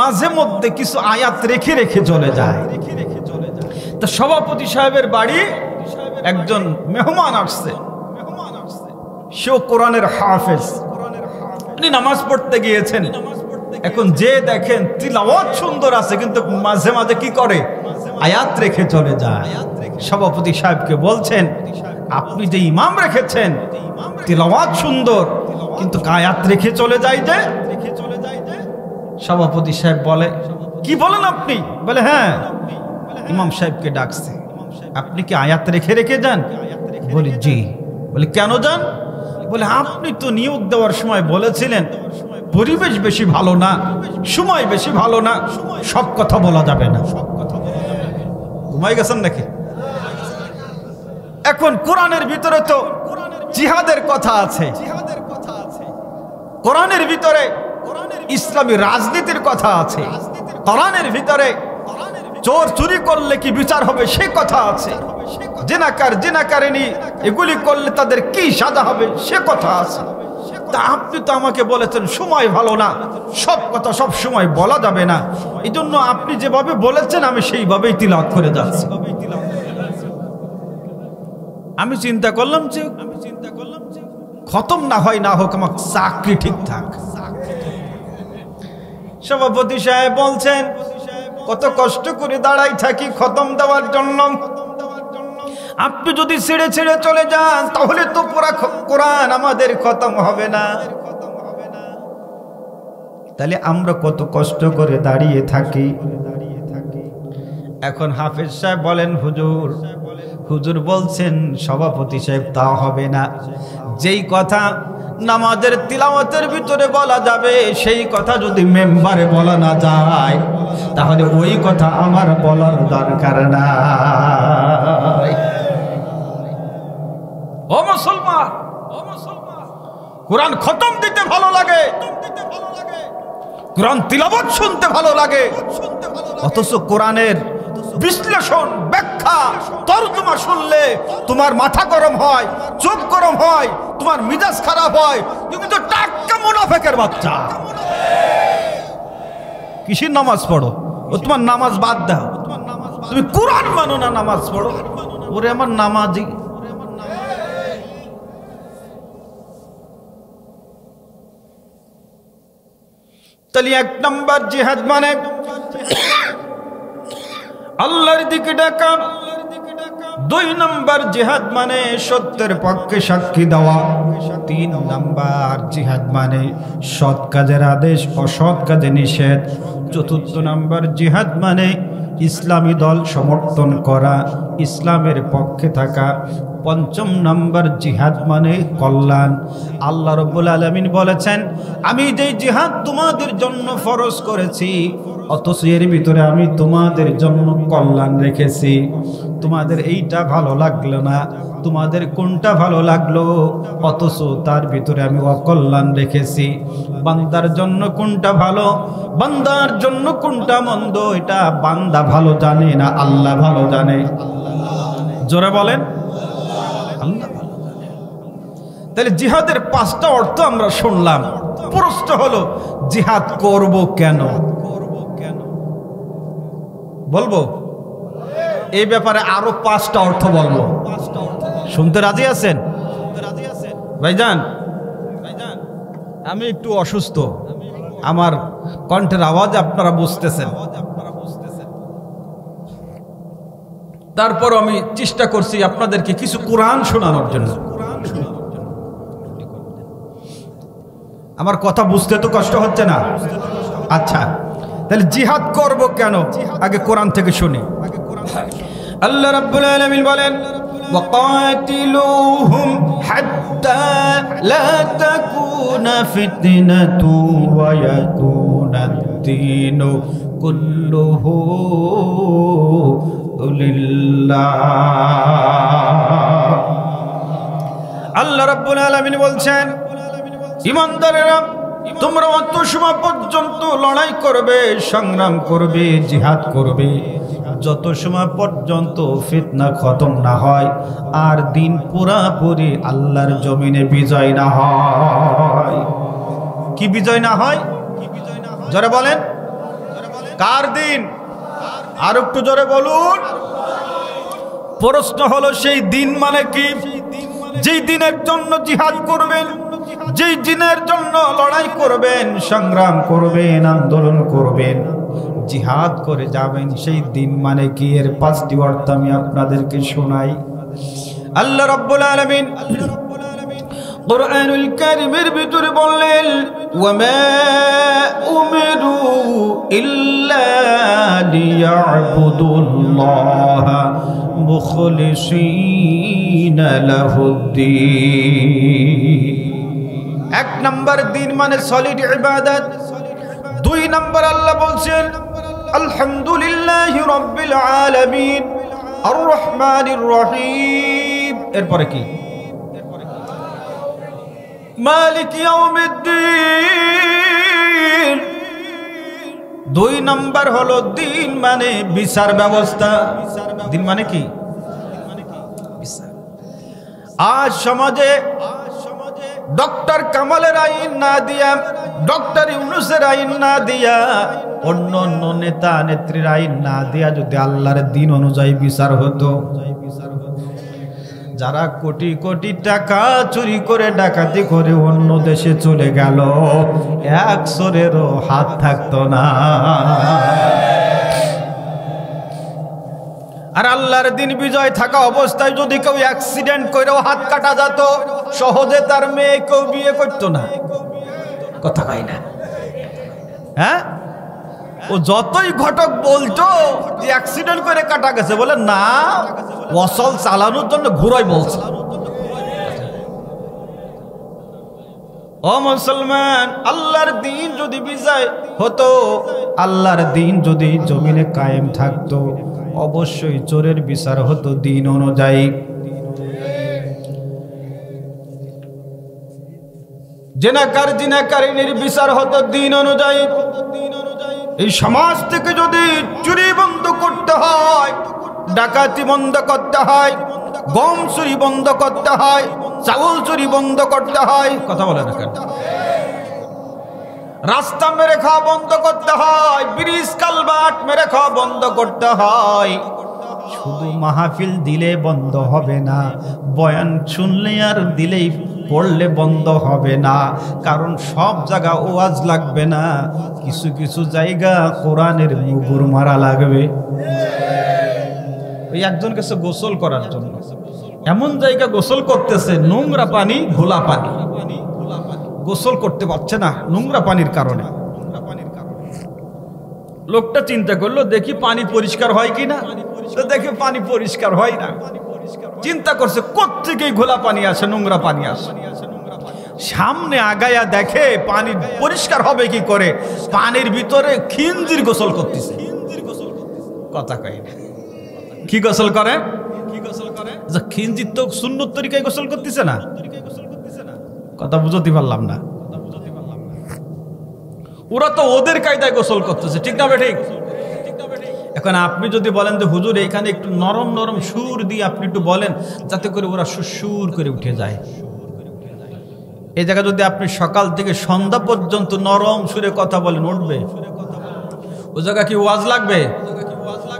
মাঝে মধ্যে কিছু আয়াত রেখে রেখে চলে যায়। তা সভাপতি সাহেবের বাড়ি একজন মেহমান আসছে, সেও কোরআনের হাফেজ, উনি নামাজ পড়তে গিয়েছেন। এখন যে দেখেন তিলাওয়াত সুন্দর আছে, কিন্তু মাঝে মাঝে কি করে? আয়াত রেখে চলে যায়। সভাপতি সাহেবকে বলছেন, আপনি যে ইমাম রেখেছেন তিলাওয়াত সুন্দর, কিন্তু আয়াত রেখে চলে যায় যে। সভাপতি সাহেব বলে, কি বলেন আপনি? বলে, হ্যাঁ। ইমাম সাহেবকে ডাকছে, আপনি কি আয়াত রেখে রেখে যান? বলি, জি। বলে, কেন যান? বলে, আপনি তো নিয়োগ দেওয়ার সময় বলেছিলেন পরিবেশ বেশি ভালো না, সময় বেশি ভালো না, সব কথা বলা যাবে না। ঘুমাই গেছেন নাকি? এখন কোরআনের ভিতরে তো জিহাদের কথা আছে, কোরআনের ভিতরে ইসলামী রাজনীতির কথা আছে, কোরআনের ভিতরে চোর চুরি করলে কি বিচার হবে সে কথা আছে, জিনাকার জিনাকারিনী এগুলি করলে তাদের কি সাজা হবে সে কথা আছে। তা আপনি তো আমাকে বলেছেন সময় ভালো না, সব কথা সব সময় বলা যাবে না, এই জন্য আপনি যেভাবে বলেছেন আমি সেইভাবেই তিলাওয়াত করে যাচ্ছি। আমি চিন্তা করলাম যে খতম না হয় না হোক, আমার চাকরি ঠিকঠাক। সভাপতি সাহেব বলছেন, কত কষ্ট করে দাঁড়াই থাকি খতম দেওয়ার জন্য, আপনি যদি ছেড়ে ছেড়ে চলে যান তাহলে তো পুরা কোরআন আমাদের খতম হবে না। তাহলে আমরা কত কষ্ট করে দাঁড়িয়ে থাকি। এখন হাফেজ সাহেব বলেন, হুজুর হুজুর বলছেন সভাপতি সাহেব তা হবে না, যেই কথা নামাজের তিলাওয়াতের ভিতরে বলা যাবে সেই কথা যদি মেম্বারে বলা না যায় তাহলে ওই কথা আমার বলার দরকার নাই। ও মুসলমান, কোরআন খতম দিতে ভালো লাগে, কোরআন তিলাওয়াত শুনতে ভালো লাগে, অথচ কোরআনের বিশ্লেষণ ব্যাখ্যা তরজমা শুনলে তোমার মাথা গরম হয়, চোখ গরম হয়, তোমার মিজাজ খারাপ হয়। তুমি তো টাটকা মুনাফিকের বাচ্চা। কিসের নামাজ পড়ো? ও তোমার নামাজ বাদ দাও, তুমি কোরআন মানো না, নামাজ পড়ো। ওরে আমার নামাজি। তাহলে 1 নম্বর জিহাদ মানে আল্লাহর দিকে ডাকা। 2 নম্বর জিহাদ মানে সত্যের পক্ষে সাক্ষী দেওয়া। 3 নম্বর জিহাদ মানে সৎ কাজের আদেশ, অসৎ কাজে নিষেধ। 4 নম্বর জিহাদ মানে ইসলামী দল সমর্থন করা, ইসলামের পক্ষে থাকা। 5 নম্বর জিহাদ মানে কল্যাণ। আল্লাহ রাব্বুল আলামিন বলেছেন, আমি যেই জিহাদ তোমাদের জন্য ফরজ করেছি, অথচ এর ভিতরে আমি তোমাদের জন্য কল্যাণ রেখেছি। তোমাদের এইটা ভালো লাগলো না, তোমাদের কোনটা ভালো লাগলো, অথচ তার ভিতরে আমি অকল্যাণ রেখেছি। বান্দার জন্য কোনটা ভালো, বান্দার জন্য কোনটা মন্দ, এটা বান্দা ভালো জানে না আল্লাহ ভালো জানে? জোরে বলেন, আল্লাহ ভালো জানে। তাহলে জিহাদের 5টা অর্থ আমরা শুনলাম। প্রশ্ন হলো জিহাদ করব কেন? বলবো এই ব্যাপারে আরো 5টা অর্থ বলবো। শুনতে রাজি আছেন ভাইজান? আমি একটু অসুস্থ, আমার কণ্ঠের আওয়াজ আপনারা বুঝতেছেন। তারপর আমি চেষ্টা করছি আপনাদেরকে কিছু কোরআন শোনানোর জন্য। আমার কথা বুঝতে তো কষ্ট হচ্ছে না? আচ্ছা, তাহলে জিহাদ করব কেন আগে কোরআন থেকে শুনি। আল্লাহ রাব্বুল আলামিন বলেন, ওয়াকাতিলুহুম হাত্তা লা তাকুনা ফিতনাতু ওয়া ইয়াকুনাদ-দীনু কুল্লুহু লিল্লাহ। আল্লাহ রাব্বুল আলামিন বলছেন, ঈমানদারেরা তোমরা অত সময় পর্যন্ত লড়াই করবে, সংগ্রাম করবে, জিহাদ করবে, যত সময় পর্যন্ত ফিতনা খতম না হয় আর দিন পুরাপুরি আল্লাহর জমিনে বিজয় না হয়। কি বিজয় না হয়? জোরে বলেন, কার দিন? আর একটু জোরে বলুন। প্রশ্ন হলো সেই দিন মানে কি? যেই দিনের জন্য জিহাদ করবেন, যেই দিনের জন্য লড়াই করবেন, সংগ্রাম করবেন, আন্দোলন করবেন, জিহাদ করে যাবেন, সেই দিন মানে কি? এর 5টি অর্থ আমি আপনাদেরকে শোনাই। আল্লাহ রাব্বুল আলামিন কুরআনুল কারীমের ভিতরে বললেন, ওয়ামা উমিরু ইল্লা লিয়াবুদুল্লাহা মুখলিসিনা লাহুদ্দীন। 1 নম্বর দিন মানে সলিড ইবাদত। 2 নম্বর আল্লাহ বলছেন, আলহামদুলিল্লাহি রাব্বিল আলামিন আর রহমানির রহিম। এরপরে কি? মালিক ইয়াউমিদ্দিন। 2 নম্বর হলো দিন মানে বিচার ব্যবস্থা। দিন মানে কি? বিচার। আজ সমাজে ডক্টর কামালের আইন না দিয়া, ডক্টর ইউনূসের আইন না দিয়া, অন্য অন্য নেতা নেত্রীর আইন না দিয়া যদি আল্লাহর দিন অনুযায়ী বিচার হতো, যারা কোটি কোটি টাকা চুরি করে ডাকাতি করে অন্য দেশে চলে গেল, 100-এরও হাত থাকতো না। আর আল্লাহর দিন বিজয় থাকা অবস্থায় যদি কেউ অ্যাক্সিডেন্ট করেও হাত কাটা যেত, সহজে তার মেয়ে কেউ বিয়ে করতো না। কথা কয় না? হ্যাঁ, ও যতই ঘটক বলতো যে অ্যাক্সিডেন্ট করে কাটা গেছে, বলে না, অসল চালানোর জন্য ঘুরাই বলছে। ও মুসলমান, আল্লাহর দিন যদি বিজয় হতো, আল্লাহর দিন যদি জমিনে কায়েম থাকতো, অবশ্যই চোরের বিচার হতো দিন অনুযায়ী। জিনাকার জিনাকারিনীর বিচার হতো দিন অনুযায়ী। এই সমাজ থেকে যদি চুরি বন্ধ করতে হয়, ডাকাতি বন্ধ করতে হয়, গম চুরি বন্ধ করতে হয়, চাউল চুরি বন্ধ করতে হয়, কথা বলে না কেন? রাস্তা মেরে খাওয়া বন্ধ করতে হয়, ব্রিজ কালভার্ট মেরে খাওয়া বন্ধ করতে হয়। শুধু মাহফিল দিলে বন্ধ হবে না, বয়ান শুনলে আর দিলেই পড়লে বন্ধ হবে না, কারণ সব জায়গা ওয়াজ লাগবে না, কিছু কিছু জায়গা কোরআনের মুগুর মারা লাগবে। ওই একজন কাছে গোসল করার জন্য এমন জায়গা গোসল করতেছে, নোংরা পানি, ঘোলা পানি, গোসল করতে পারছে না নোংরা পানির কারণে। লোকটা চিন্তা করলো দেখি পানি পরিষ্কার হয় কিনা, তো দেখে পানি পরিষ্কার হয় না। চিন্তা করছে কোত্থেকে ঘোলা পানি আসে, নোংরা পানি আসে। সামনে আগায়া দেখে পানি পরিষ্কার হবে কি করে, পানির ভিতরে খিনজির গোসল করতেছে। কথা কয় না, কি গোসল করে? খিনজির তো সুন্নত তরিকায় গোসল করতেছে না। কথা বুঝতে পারলাম না। ওরা তো ওদের কায়দায় গোসল করতেছে, ঠিক না ঠিক? এখন আপনি যদি বলেন যে হুজুর এখানে একটু নরম নরম সুর দিয়ে আপনি একটু বলেন যাতে করে ওরা সুর করে উঠে যায়, এই জায়গা যদি আপনি সকাল থেকে সন্ধ্যা পর্যন্ত নরম সুরে কথা বলেন, উঠবে? ওই জায়গা কি ওয়াজ লাগবে?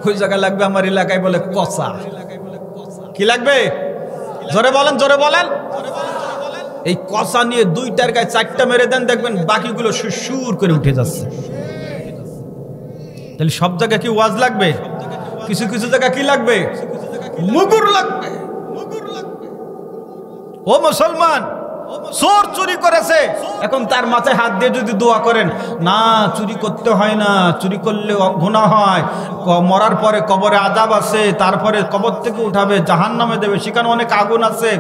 ওই জায়গা লাগবে আমার এলাকায় বলে কসা। কি লাগবে? জোরে বলেন, জোরে বলেন। এই কসা নিয়ে দুইটার গায়ে চারটা মেরে দেন, দেখবেন বাকিগুলো সুর করে উঠে যাচ্ছে। তাহলে সব জায়গায় কি ওয়াজ লাগবে? কিছু কিছু জায়গা কি লাগবে? মুগুর লাগবে। ও মুসলমান, চোর চুরি করেছে, এখন তার মাথায় হাত দিয়ে যদি দোয়া করেন, না চুরি করতে হয় না, চুরি করলে গুনাহ হয়, মরার পরে কবরে আযাব আছে, তারপরে কবর থেকে উঠাবে, জাহান্নামে দেবে, সেখানে অনেক আগুন আছে।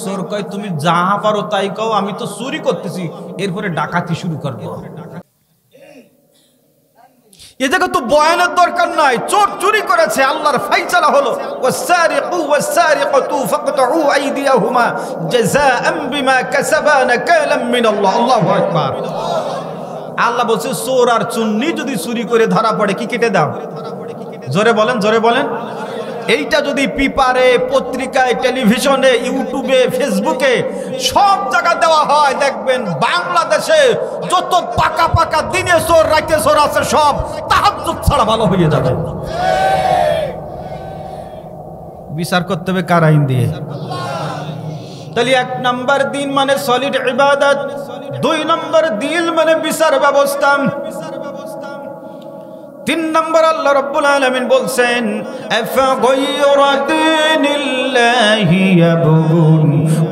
চোর কয় তুমি যা পারো তাই কও, আমি তো চুরি করতেছি, এরপরে ডাকাতি শুরু করবো। এ জায়গা তো বয়ানের দরকার নাই, চোর চুরি করেছে, আল্লাহর ফায়সালা হলো ওয়াসারিকু ওয়াসারিকাতু ফাকতাউ আইদিয়াহুমা জাযাআন বিমা কাসাবা নাকালাম মিনাল্লাহ। আল্লাহু আকবার। আল্লাহ বলছে চোর আর চুন্নি যদি চুরি করে ধরা পড়ে কি কেটে দাও? জোরে বলেন, জোরে বলেন। এইটা যদি পেপারে, পত্রিকায়, টেলিভিশনে, ইউটিউবে, ফেসবুকে সব জায়গা দেওয়া হয়, দেখবেন বাংলাদেশে যত পাকা পাকা দিনে চোর রাতে চোর আছে সব তাহাজ্জুদ ছাড়া ভালো হয়ে যাবে। বিচার করতে হবে কার আইন দিয়ে? তাহলে 1 নাম্বার দিন মানে সলিড ইবাদত, 2 নাম্বার দিন মানে বিচার ব্যবস্থা, 3 নাম্বার আল্লাহ রাব্বুল আলামিন বলছেন আফা গায়রা দীনিল্লাহি ইয়াবগুন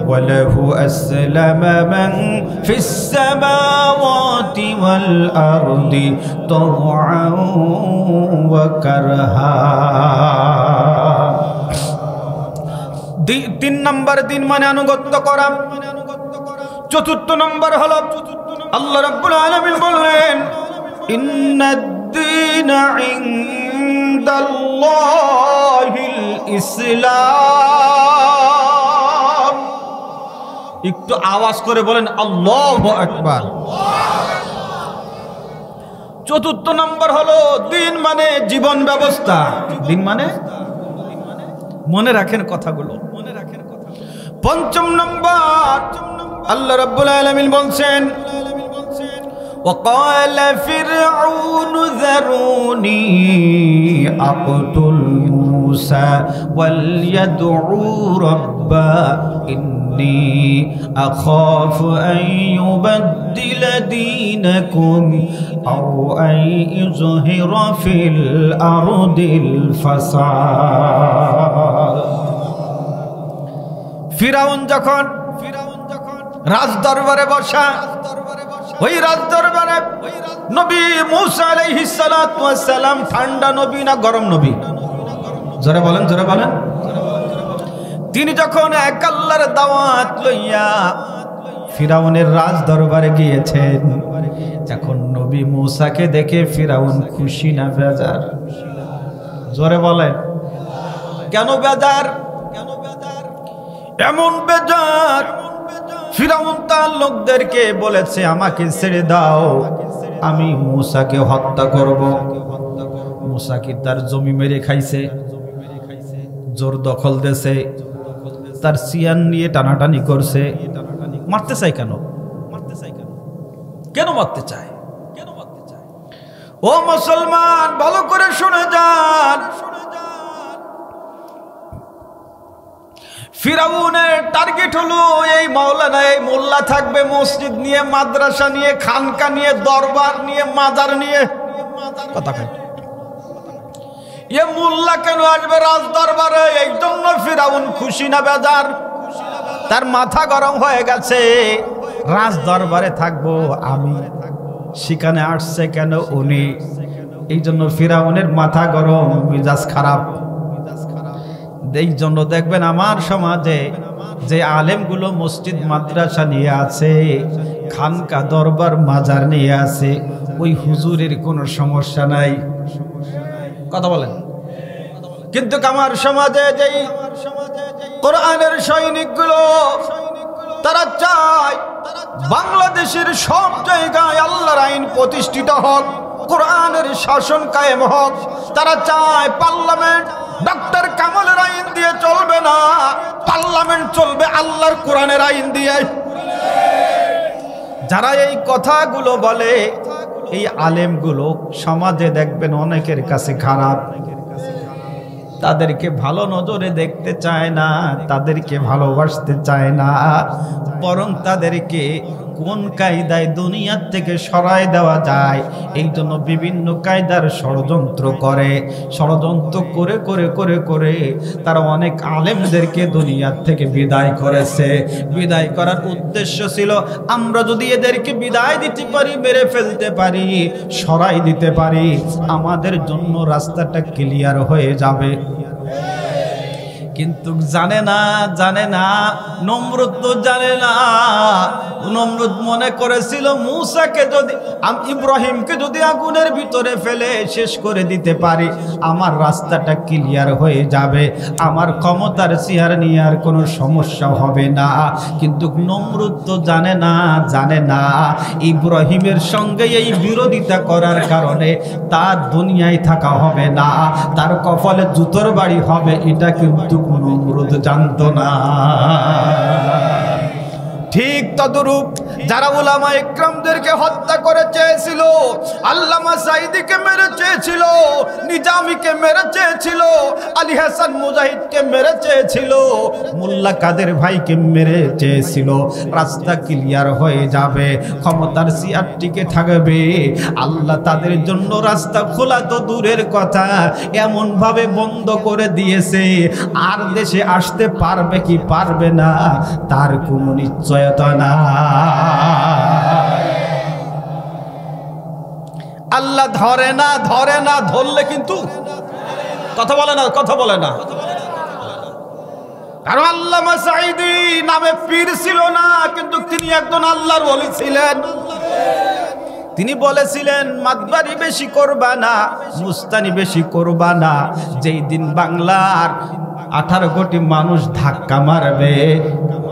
ওয়া লাহু আসলামা মান ফিস সামাওয়াতি ওয়াল আরদি তাওআন ওয়া কারহা। 3 নাম্বার দিন মানে আনুগত্য করা। 4 নম্বর হলো আল্লাহ রাব্বুল আলামিন বললেন ইন্নাদ الدين عند الله الإسلام। একটু আওয়াজ করে বলেন আল্লাহু আকবার। 4 নম্বর হলো দিন মানে জীবন ব্যবস্থা। দিন মানে মনে রাখেন কথাগুলো, মনে রাখেন কথা। 5 নম্বর আল্লাহ রাব্বুল আলামিন বলছেন وقال فرعون ذروني أقتل موسى وليدع ربه إني أخاف أن يبدل دينكم أو أن يظهر في الأرض الفساد। ফিরাউন যখন রাজ দরবারে বসা, ওই রাজ দরবারে নবী মুসা আলাইহিস সালাতু ওয়াস সালাম ঠান্ডা নবী না গরম নবী? জোরে বলেন, জোরে বলেন। তিনি যখন এক আল্লাহর দাওয়াত লইয়া ফিরাউনের রাজ দরবারে গিয়েছেন, এখন নবী মুসাকে দেখে ফিরাউন খুশি না বেজার? জোরে বলেন। কেন বেজার? এমন বেজার, ফিরাউন তার লোকদেরকে বলেছে আমাকে ছেড়ে দাও, আমি মুসাকে হত্যা করব। মুসা কি তার জমি মেরে খাইছে, জোর দখল দেছে, তার সিয়ান নিয়ে টানাটানি করছে? মারতে চাই কেন? কেন মারতে চায়? ও মুসলমান, ভালো করে শুনে যান। ফিরাউনের টার্গেট হলো এই মাওলানা, এই মোল্লা থাকবে মসজিদ নিয়ে, মাদ্রাসা নিয়ে, খানকা নিয়ে, দরবার নিয়ে, মাজার নিয়ে। কথা কয় এ মোল্লা কেন আসবে রাজ দরবারে? এই জন্য ফিরাউন খুশি না বেজার? তার মাথা গরম হয়ে গেছে। রাজ দরবারে থাকবো আমি, সেখানে আসছে কেন উনি? এই জন্য ফিরাউনের মাথা গরম, মিজাজ খারাপ। এই জন্য দেখবেন আমার সমাজে যে আলেমগুলো মসজিদ মাদ্রাসা নিয়ে আছে, খানকা দরবার মাজার নিয়ে আছে, ওই হুজুরের কোনো সমস্যা নাই। কথা বলেন। কিন্তু আমার সমাজে যেই কোরআনের সৈনিকগুলো, তারা চায় বাংলাদেশের সব জায়গায় আল্লাহর আইন প্রতিষ্ঠিত হোক, কোরআনের শাসন কায়েম হোক। তারা চায় পার্লামেন্ট ডক্টর কামালের আইন দিয়ে চলবে না, পার্লামেন্ট চলবে আল্লাহর কোরআনের আইন দিয়ে। যারা এই কথাগুলো বলে, এই আলেমগুলো সমাজে দেখবেন অনেকের কাছে খারাপ। তাদেরকে ভালো নজরে দেখতে চায় না, তাদেরকে ভালোবাসতে চায় না, বরং তাদেরকে কোন কায়দায় দুনিয়ার থেকে সরায় দেওয়া যায় এই জন্য বিভিন্ন কায়দার ষড়যন্ত্র করে। ষড়যন্ত্র করে করে করে করে তারা অনেক আলেমদেরকে দুনিয়ার থেকে বিদায় করেছে। বিদায় করার উদ্দেশ্য ছিল আমরা যদি এদেরকে বিদায় দিতে পারি, মেরে ফেলতে পারি, সরাই দিতে পারি, আমাদের জন্য রাস্তাটা ক্লিয়ার হয়ে যাবে। কিন্তু জানে না নমরুদ তো জানে না। নমরুদ মনে করেছিল মূসাকে যদি, ইব্রাহিমকে যদি আগুনের ভিতরে ফেলে শেষ করে দিতে পারি, আমার রাস্তাটা ক্লিয়ার হয়ে যাবে, আমার ক্ষমতার চেয়ার নিয়ে আর কোনো সমস্যা হবে না। কিন্তু নমরুদ তো জানে না ইব্রাহিমের সঙ্গে এই বিরোধিতা করার কারণে তার দুনিয়ায় থাকা হবে না, তার কপালে জুতোর বাড়ি হবে, এটা কিন্তু নমরুদ জানতো না। ঠিক তদরূপ যারা উলামা ইকরামদেরকে হত্যা করে চেয়েছিল, আল্লামা সাঈদীকে মেরে চেয়েছিল, নিজামীকে মেরে চেয়েছিল, আলী হাসান মুজাহিদকে মেরে চেয়েছিল, মোল্লা কাদের ভাইকে মেরে চেয়েছিল, রাস্তা ক্লিয়ার হয়ে যাবে, ক্ষমতার চেয়ার টিকে থাকবে, আল্লাহ তাদের জন্য রাস্তা খোলা তো দূরের কথা, এমন ভাবে বন্ধ করে দিয়েছে আর দেশে আসতে পারবে কি পারবে না তার কোনো নিশ্চয়তা না। আল্লাহ ধরে না, ধরলে কিন্তু কথা বলে না। কারণ আল্লামা সাঈদী নামে পীর ছিল না, কিন্তু তিনি একজন আল্লাহর ওলি ছিলেন। তিনি বলেছিলেন মাতবারি বেশি করবা না, মুস্তানি বেশি করবা না। যেই দিন বাংলার 18 কোটি মানুষ ধাক্কা মারবে,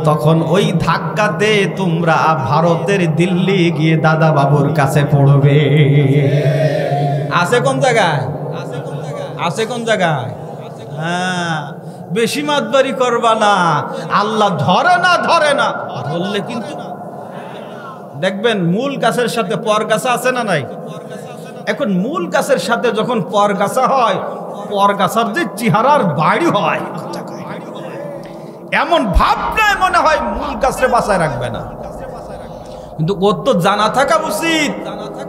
তখন ওই ধাক্কাতে তোমরা ভারতের দিল্লি গিয়ে দাদা বাবুর কাছে পড়বে। আছে কোন জায়গায়? হ্যাঁ, বেশি মাতবারি করবা না। আল্লাহ ধরে না, ধরলে কিন্তু দেখবেন মূল গাছের সাথে পর গাছা আছে না নাই? এখন মূল গাছের সাথে যখন পর গাছা হয়, পর গাছার যে চেহারার বাড়ি হয়, এমন ভাবনায় মনে হয় মূল গাছরে বাঁচায় রাখবে না। কিন্তু ওর তো জানা থাকা উচিত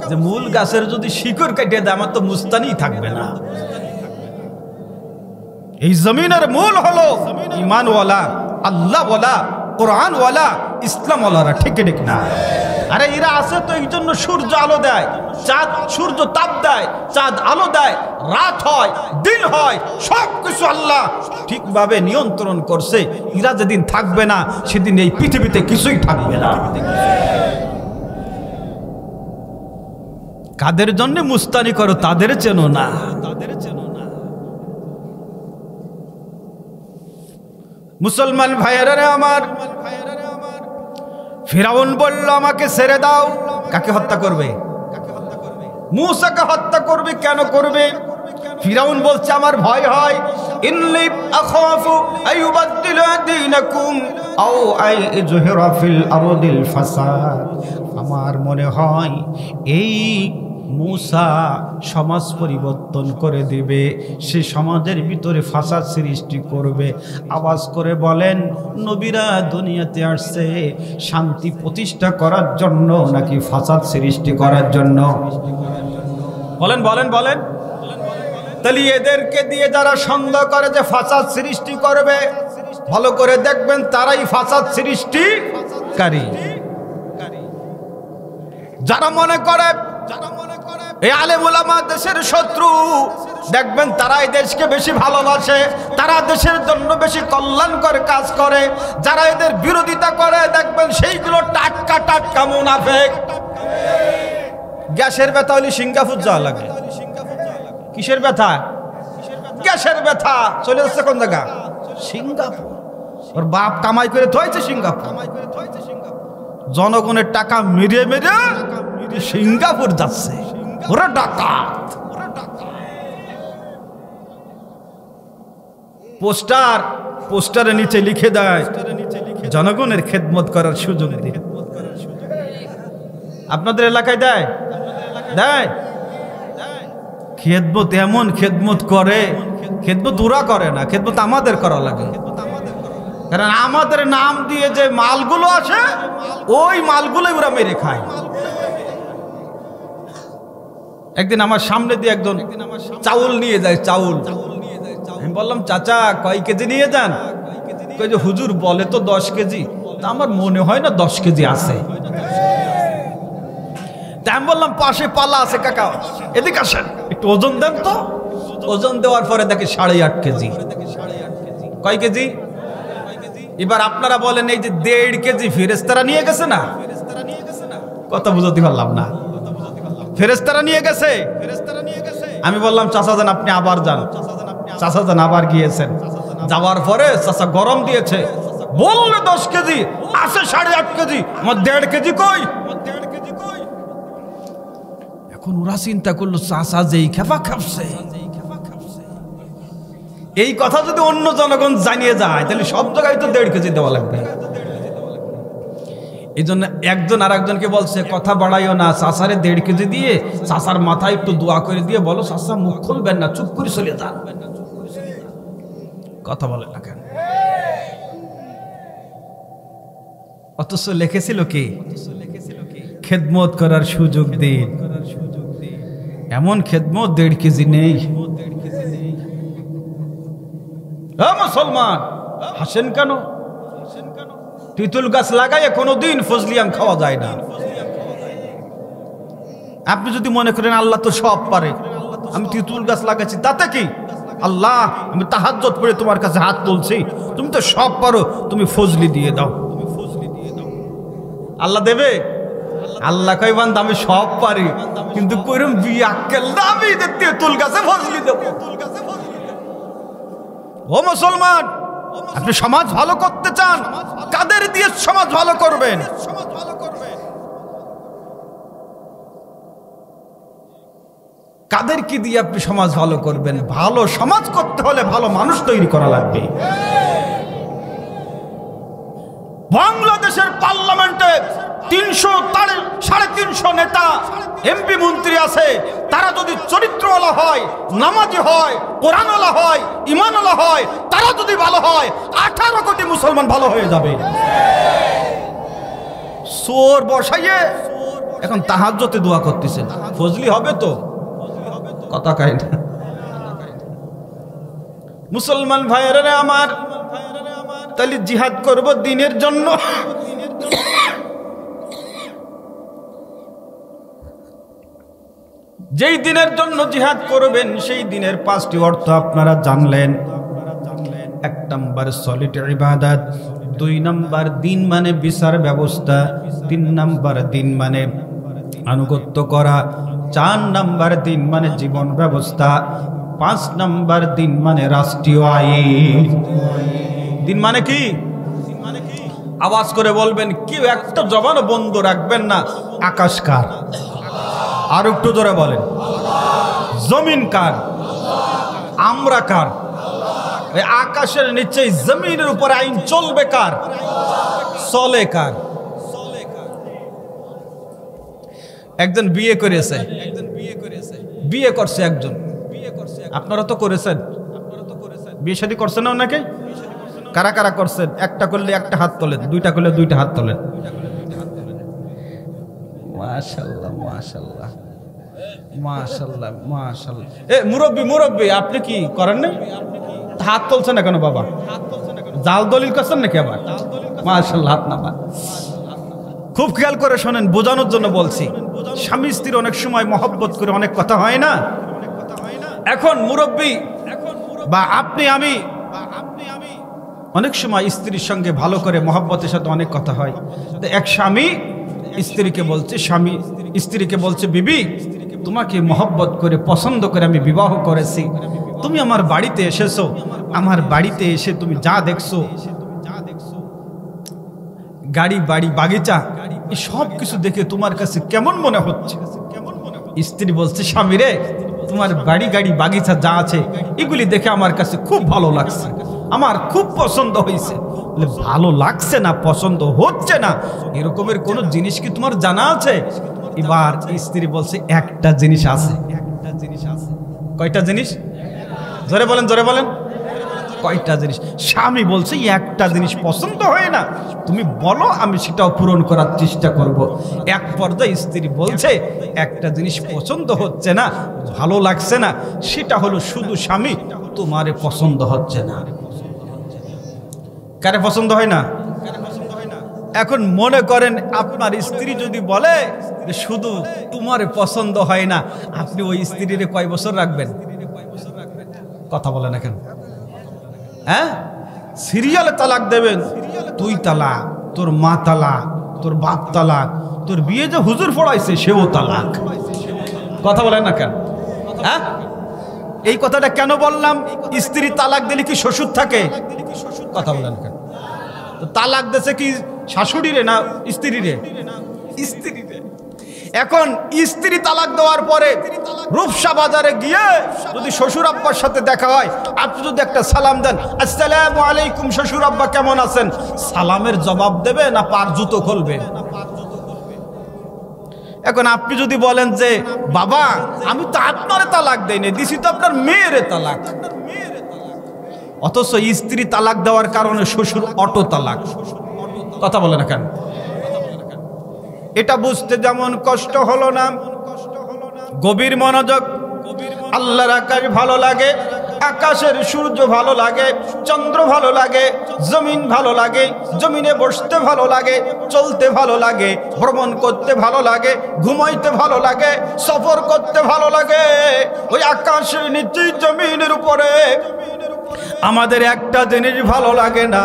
যে মূল গাছের যদি শিকড় কেটে দেয় আমার তো মুস্তানি থাকবে না। এই জমিনের মূল হলো ঈমানওয়ালা, আল্লাহওয়ালা, কোরআনওয়ালা, ইসলামওয়ালারা। ঠিক না? আরে এরা আছে তো এই জন্য সূর্য আলো দেয়, সূর্য তাপ দেয়, চাঁদ আলো দেয়, রাত হয়, দিন হয়, সবকিছু আল্লাহ ঠিকভাবে নিয়ন্ত্রণ করছে। এরা যেদিন থাকবে না সেদিন এই পৃথিবীতে কিছুই থাকবে না। কাদের জন্য মুস্তানি করো তাদের চেনো না। মুসলমান ভাইয়েরা আমার, ফিরাউন বলল আমাকে ছেড়ে দাও। কাকে হত্যা করবে? মূসাকে হত্যা করবে। কেন করবে? ফিরাউন বলছে আমার ভয় হয়, ইন্নী আখাফু আইয়ুবাদদিলা দীনাকুম আও আইযহিরা ফিল আরদিল ফাসাদ। আমার মনে হয় এই মূসা সমাজ পরিবর্তন করে দিবে, সে সমাজের ভিতরে ফাসাদ সৃষ্টি করবে। আওয়াজ করে বলেন, নবীরা দুনিয়াতে আসছে শান্তি প্রতিষ্ঠা করার জন্য নাকি ফাসাদ সৃষ্টি করার জন্য? বলেন বলেন বলেন। তাহলে এদেরকে দিয়ে যারা সন্দেহ করে যে ফাসাদ সৃষ্টি করবে, ভালো করে দেখবেন তারাই ফাসাদ সৃষ্টিকারী। যারা মনে করে এই আলেম ওলামা দেশের শত্রু, দেখবেন তারা এই দেশকে বেশি ভালোবাসে, তারা দেশের জন্য বেশি কল্যাণকর কাজ করে। যারা এদের বিরোধিতা করে, দেখবেন সেইগুলো টাটকা টাটকা মুনাফিক। গ্যাসের ব্যথা হলে সিঙ্গাপুর যাওয়া লাগে। কিসের ব্যথা? গ্যাসের ব্যথা। চলে যাচ্ছে কোন জায়গা? সিঙ্গাপুর। ওর বাপ কামাই করে থয়েছে সিঙ্গাপুর, জনগণের টাকা মেরে মেরে সিঙ্গাপুর যাচ্ছে। ওরা ডাকাত। পোস্টারের নিচে লিখে দেয় জনগণের খেদমত করার সুযোগ দিন। আপনাদের এলাকায় দেয়? দেয়। খেদমত এমন খেদমত করে, খেদমত ওরা করে না, খেদমত আমাদের করা লাগে। কারণ আমাদের নাম দিয়ে যে মালগুলো আসে, ওই মালগুলোই ওরা মেরে খায়। একদিন আমার সামনে দিয়ে একজন চাউল নিয়ে যায়, চাউল। আমি বললাম, চাচা কয় কেজি নিয়ে যান? কই যে হুজুর বলে তো 10 কেজি। তা আমার মনে হয় না 10 কেজি আছে। তা আমি বললাম, পাশে পালা আছে কাকা, এদিকে আসেন, একটু ওজন দেন তো। ওজন দেওয়ার পরে দেখে 8.5 কেজি। কয় কেজি? এবার আপনারা বলেন, এই যে 1.5 কেজি ফেরেশতারা নিয়ে গেছে না? কথা বুঝতে পারলাম না। ফেরেশতারা নিয়ে গেছে। আমি বললাম, চাচা যান, আপনি আবার যান। চাচা যান, আবার গিয়েছেন। যাওয়ার পরে চাচা গরম দিয়েছে, বললে 10 কেজি আছে, 8.5 কেজি, আমার 1.5 কেজি কই? এখন ওরা চিন্তা করলো, চাচা যেই খেপা খাপছে, এই কথা যদি অন্য জনগণ জানিয়ে যায়, তাহলে সব জায়গায় তো 1.5 কেজি দেওয়া লাগবে। এই জন্য একজন আর একজনকে বলছে, কথা বাড়াইও না, চাচারে 1.5 কেজি দিয়ে চাচার মাথায় একটু দোয়া করে দিয়ে বলো, চাচা মুখ খুলবেন না, চুপ করে চলে যান। কথা বলে না কেন? অথচ লিখেছিল কি? খেদমত করার সুযোগ দিন। এমন খেদমত 1.5 কেজি নেই। মুসলমান হাসেন কেন? তিতুল গাছ লাগাইয়ে কোনোদিন ফজলিয়াম খাওয়া যায় না। আপনি যদি মনে করেন আল্লাহ তো সব পারে, আমি তিতুল গাছ লাগাচ্ছি তাতে কি? আল্লাহ, আমি তাহাজ্জুদ পড়ে তোমার কাছে হাত তুলছি, তুমি তো সব পারো, তুমি ফজলি দিয়ে দাও। আল্লাহ দেবে? আল্লাহ কই বান্দা, আমি সব পারি, কিন্তু কইরম বিয়ে আক্কেল না, আমি তিতুল গাছে ফজলি দেব। ও মুসলমান, আপনি সমাজ ভালো করতে চান, কাদের দিয়ে সমাজ ভালো করবেন? কাদের কি দিয়ে আপনি সমাজ ভালো করবেন? ভালো সমাজ করতে হলে ভালো মানুষ তৈরি করা লাগবে। বাংলাদেশের পার্লামেন্টে 300-350 নেতা এমপি মন্ত্রী আছে, তারা যদি চরিত্রওয়ালা হয়, নামাজি হয়, কোরআনওয়ালা হয়, ইমানওয়ালা হয়, তারা যদি ভালো হয়, 18 কোটি মুসলমান ভালো হয়ে যাবে। চোর বসাইয়ে এখন তাহাজ্জুদে দোয়া করতেছেন, ফজলি হবে তো? কথা কয় না। মুসলমান ভাইয়েরা আমার, তাহলে জিহাদ করব দ্বীনের জন্য। যেই দিনের জন্য জিহাদ করবেন, সেই দিনের 5টি অর্থ আপনারা জানলেন। 1 নাম্বার সলিড ইবাদত, 2 নাম্বার দিন মানে বিচার ব্যবস্থা, 3 নাম্বার দিন মানে আনুগত্য করা, 4 নাম্বার দিন মানে জীবন ব্যবস্থা, 5 নাম্বার দিন মানে রাষ্ট্রীয় আইন। দিন মানে কি? আওয়াজ করে বলবেন, কেউ একটা জবানও বন্ধ রাখবেন না। আকাশ কার? আর একটু জোরে বলেন। জমিন কার? আমরা কার? ওই আকাশের নিচে জমিনের উপর আইন চলবে কার? চলে কার? একজন বিয়ে করেছে, বিয়ে করছে একজন, আপনারা তো করেছেন, বিয়ে শাদী করছেন না ওনাকে? কারা কারা করছেন? একটা করলে একটা হাত তোলেন, দুইটা করলে দুইটা হাত তোলেন। মাশাআল্লাহ মাশাআল্লাহ মাশাআল্লাহ মাশাআল্লাহ। এ মুরব্বি মুরব্বি, আপনি কি করেন না? হাত তুলছেন না কেন বাবা? জাল দলিল করছেন নাকি আবার? মাশাআল্লাহ, হাত নামান। খুব খেয়াল করে শোনেন, বোঝানোর জন্য বলছি। স্বামী স্ত্রীর অনেক সময় মহব্বত করে অনেক কথা হয় না। এখন মুরব্বি বা আপনি আমি অনেক সময় স্ত্রীর সঙ্গে ভালো করে মহব্বতের সাথে অনেক কথা হয়। তো এক স্বামী স্ত্রীকে বলছে, স্বামী স্ত্রীকে বলছে, বিবি তোমাকে মহব্বত করে পছন্দ করে আমি বিবাহ করেছি, তুমি আমার বাড়িতে এসেছো, আমার বাড়িতে এসে তুমি যা দেখছো, গাড়ি বাড়ি বাগিচা, এই সব কিছু দেখে তোমার কাছে কেমন মনে হচ্ছে? স্ত্রী বলছে, স্বামী রে, তোমার বাড়ি গাড়ি বাগিচা যা আছে এগুলি দেখে আমার কাছে খুব ভালো লাগছে, আমার খুব পছন্দ হয়েছে। ভালো লাগছে না, পছন্দ হচ্ছে না, এরকমের কোন জিনিস কি তোমার জানা আছে? এবার স্ত্রী বলছে, একটা জিনিস আছে। কয়টা জিনিস? জোরে বলেন, জোরে বলেন, কয়টা জিনিস? স্বামী বলছে, একটা জিনিস পছন্দ হয় না, তুমি বলো, আমি সেটাও পূরণ করার চেষ্টা করব। এক পর্যায়ে স্ত্রী বলছে, একটা জিনিস পছন্দ হচ্ছে না, ভালো লাগছে না, সেটা হলো শুধু স্বামী তোমারে পছন্দ হচ্ছে না। কারে পছন্দ হয় না? এখন মনে করেন আপনার স্ত্রী যদি বলে যে শুধু তোমারে পছন্দ হয় না, আপনি ওই স্ত্রীরে কয় বছর রাখবেন? কথা বলেন এখন। হ্যাঁ, সিরিয়ালে তালাক দেবেন, তুই তালাক, তোর মা তালাক, তোর বাপ তালাক, তোর বিয়ে যে হুজুর পড়াইছে সেও তালাক। কথা বলেন না কেন? হ্যাঁ, এই কথাটা কেন বললাম? স্ত্রী তালাক দিলে কি শ্বশুর থাকে? কথা বলেন কেন? তালাক দেশে কি শাশুড়ি রে না স্ত্রী রে? স্ত্রী রে। এখন স্ত্রী তালাক দেওয়ার পরে রূপসা বাজারে গিয়ে যদি শ্বশুর আব্বার সাথে দেখা হয়, আপনি যদি একটা সালাম দেন, আসসালামু আলাইকুম শ্বশুর আব্বা কেমন আছেন, সালামের জবাব দেবে না পার জুতো খুলবে? এখন আপনি যদি বলেন যে বাবা আমি তো আপনারে তালাক দেইনি, দিছি তো আপনার মেয়েরে তালাক, অথচ স্ত্রী তালাক দেওয়ার কারণে শ্বশুর অটো তালাক। কথা বলে না কেন? এটা বুঝতে যেমন কষ্ট হলো না, গভীর মনোযোগ। আল্লাহর আকাশ ভালো লাগে, আকাশের সূর্য ভালো লাগে, চন্দ্র ভালো লাগে, জমিন ভালো লাগে, জমিনে বসতে ভালো লাগে, চলতে ভালো লাগে, ভ্রমণ করতে ভালো লাগে, ঘুমাইতে ভালো লাগে, সফর করতে ভালো লাগে। ওই আকাশের নিচে জমিনের উপরে আমাদের একটা জিনিস ভালো লাগে না,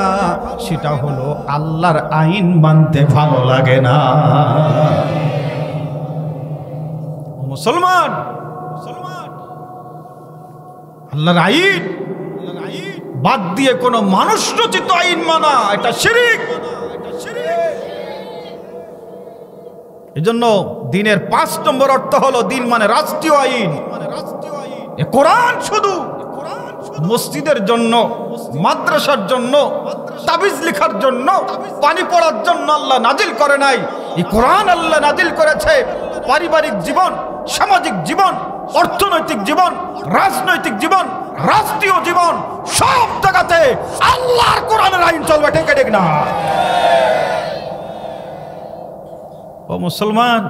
সেটা হলো আল্লাহর আইন মানতে ভালো লাগে না। মুসলমান, আল্লাহর আইন বাদ দিয়ে কোনো মানুষ রচিত আইন মানা, এটা শিরক। এজন্য দিনের ৫ নম্বর অর্থ হলো দিন মানে রাষ্ট্রীয় আইন। কোরআন শুধু মসজিদের জন্য, মাদ্রাসার জন্য, তাবিজ লেখার জন্য, পানি পড়ার জন্য আল্লাহ নাজিল করে নাই। এই কোরআন আল্লাহ নাজিল করেছে পারিবারিক জীবন, সামাজিক জীবন, অর্থনৈতিক জীবন, রাজনৈতিক জীবন, রাষ্ট্রীয় জীবন, সব জায়গাতে আল্লাহর কোরআনের আইন চলবে। ঠিক ঠিক না? ও মুসলমান,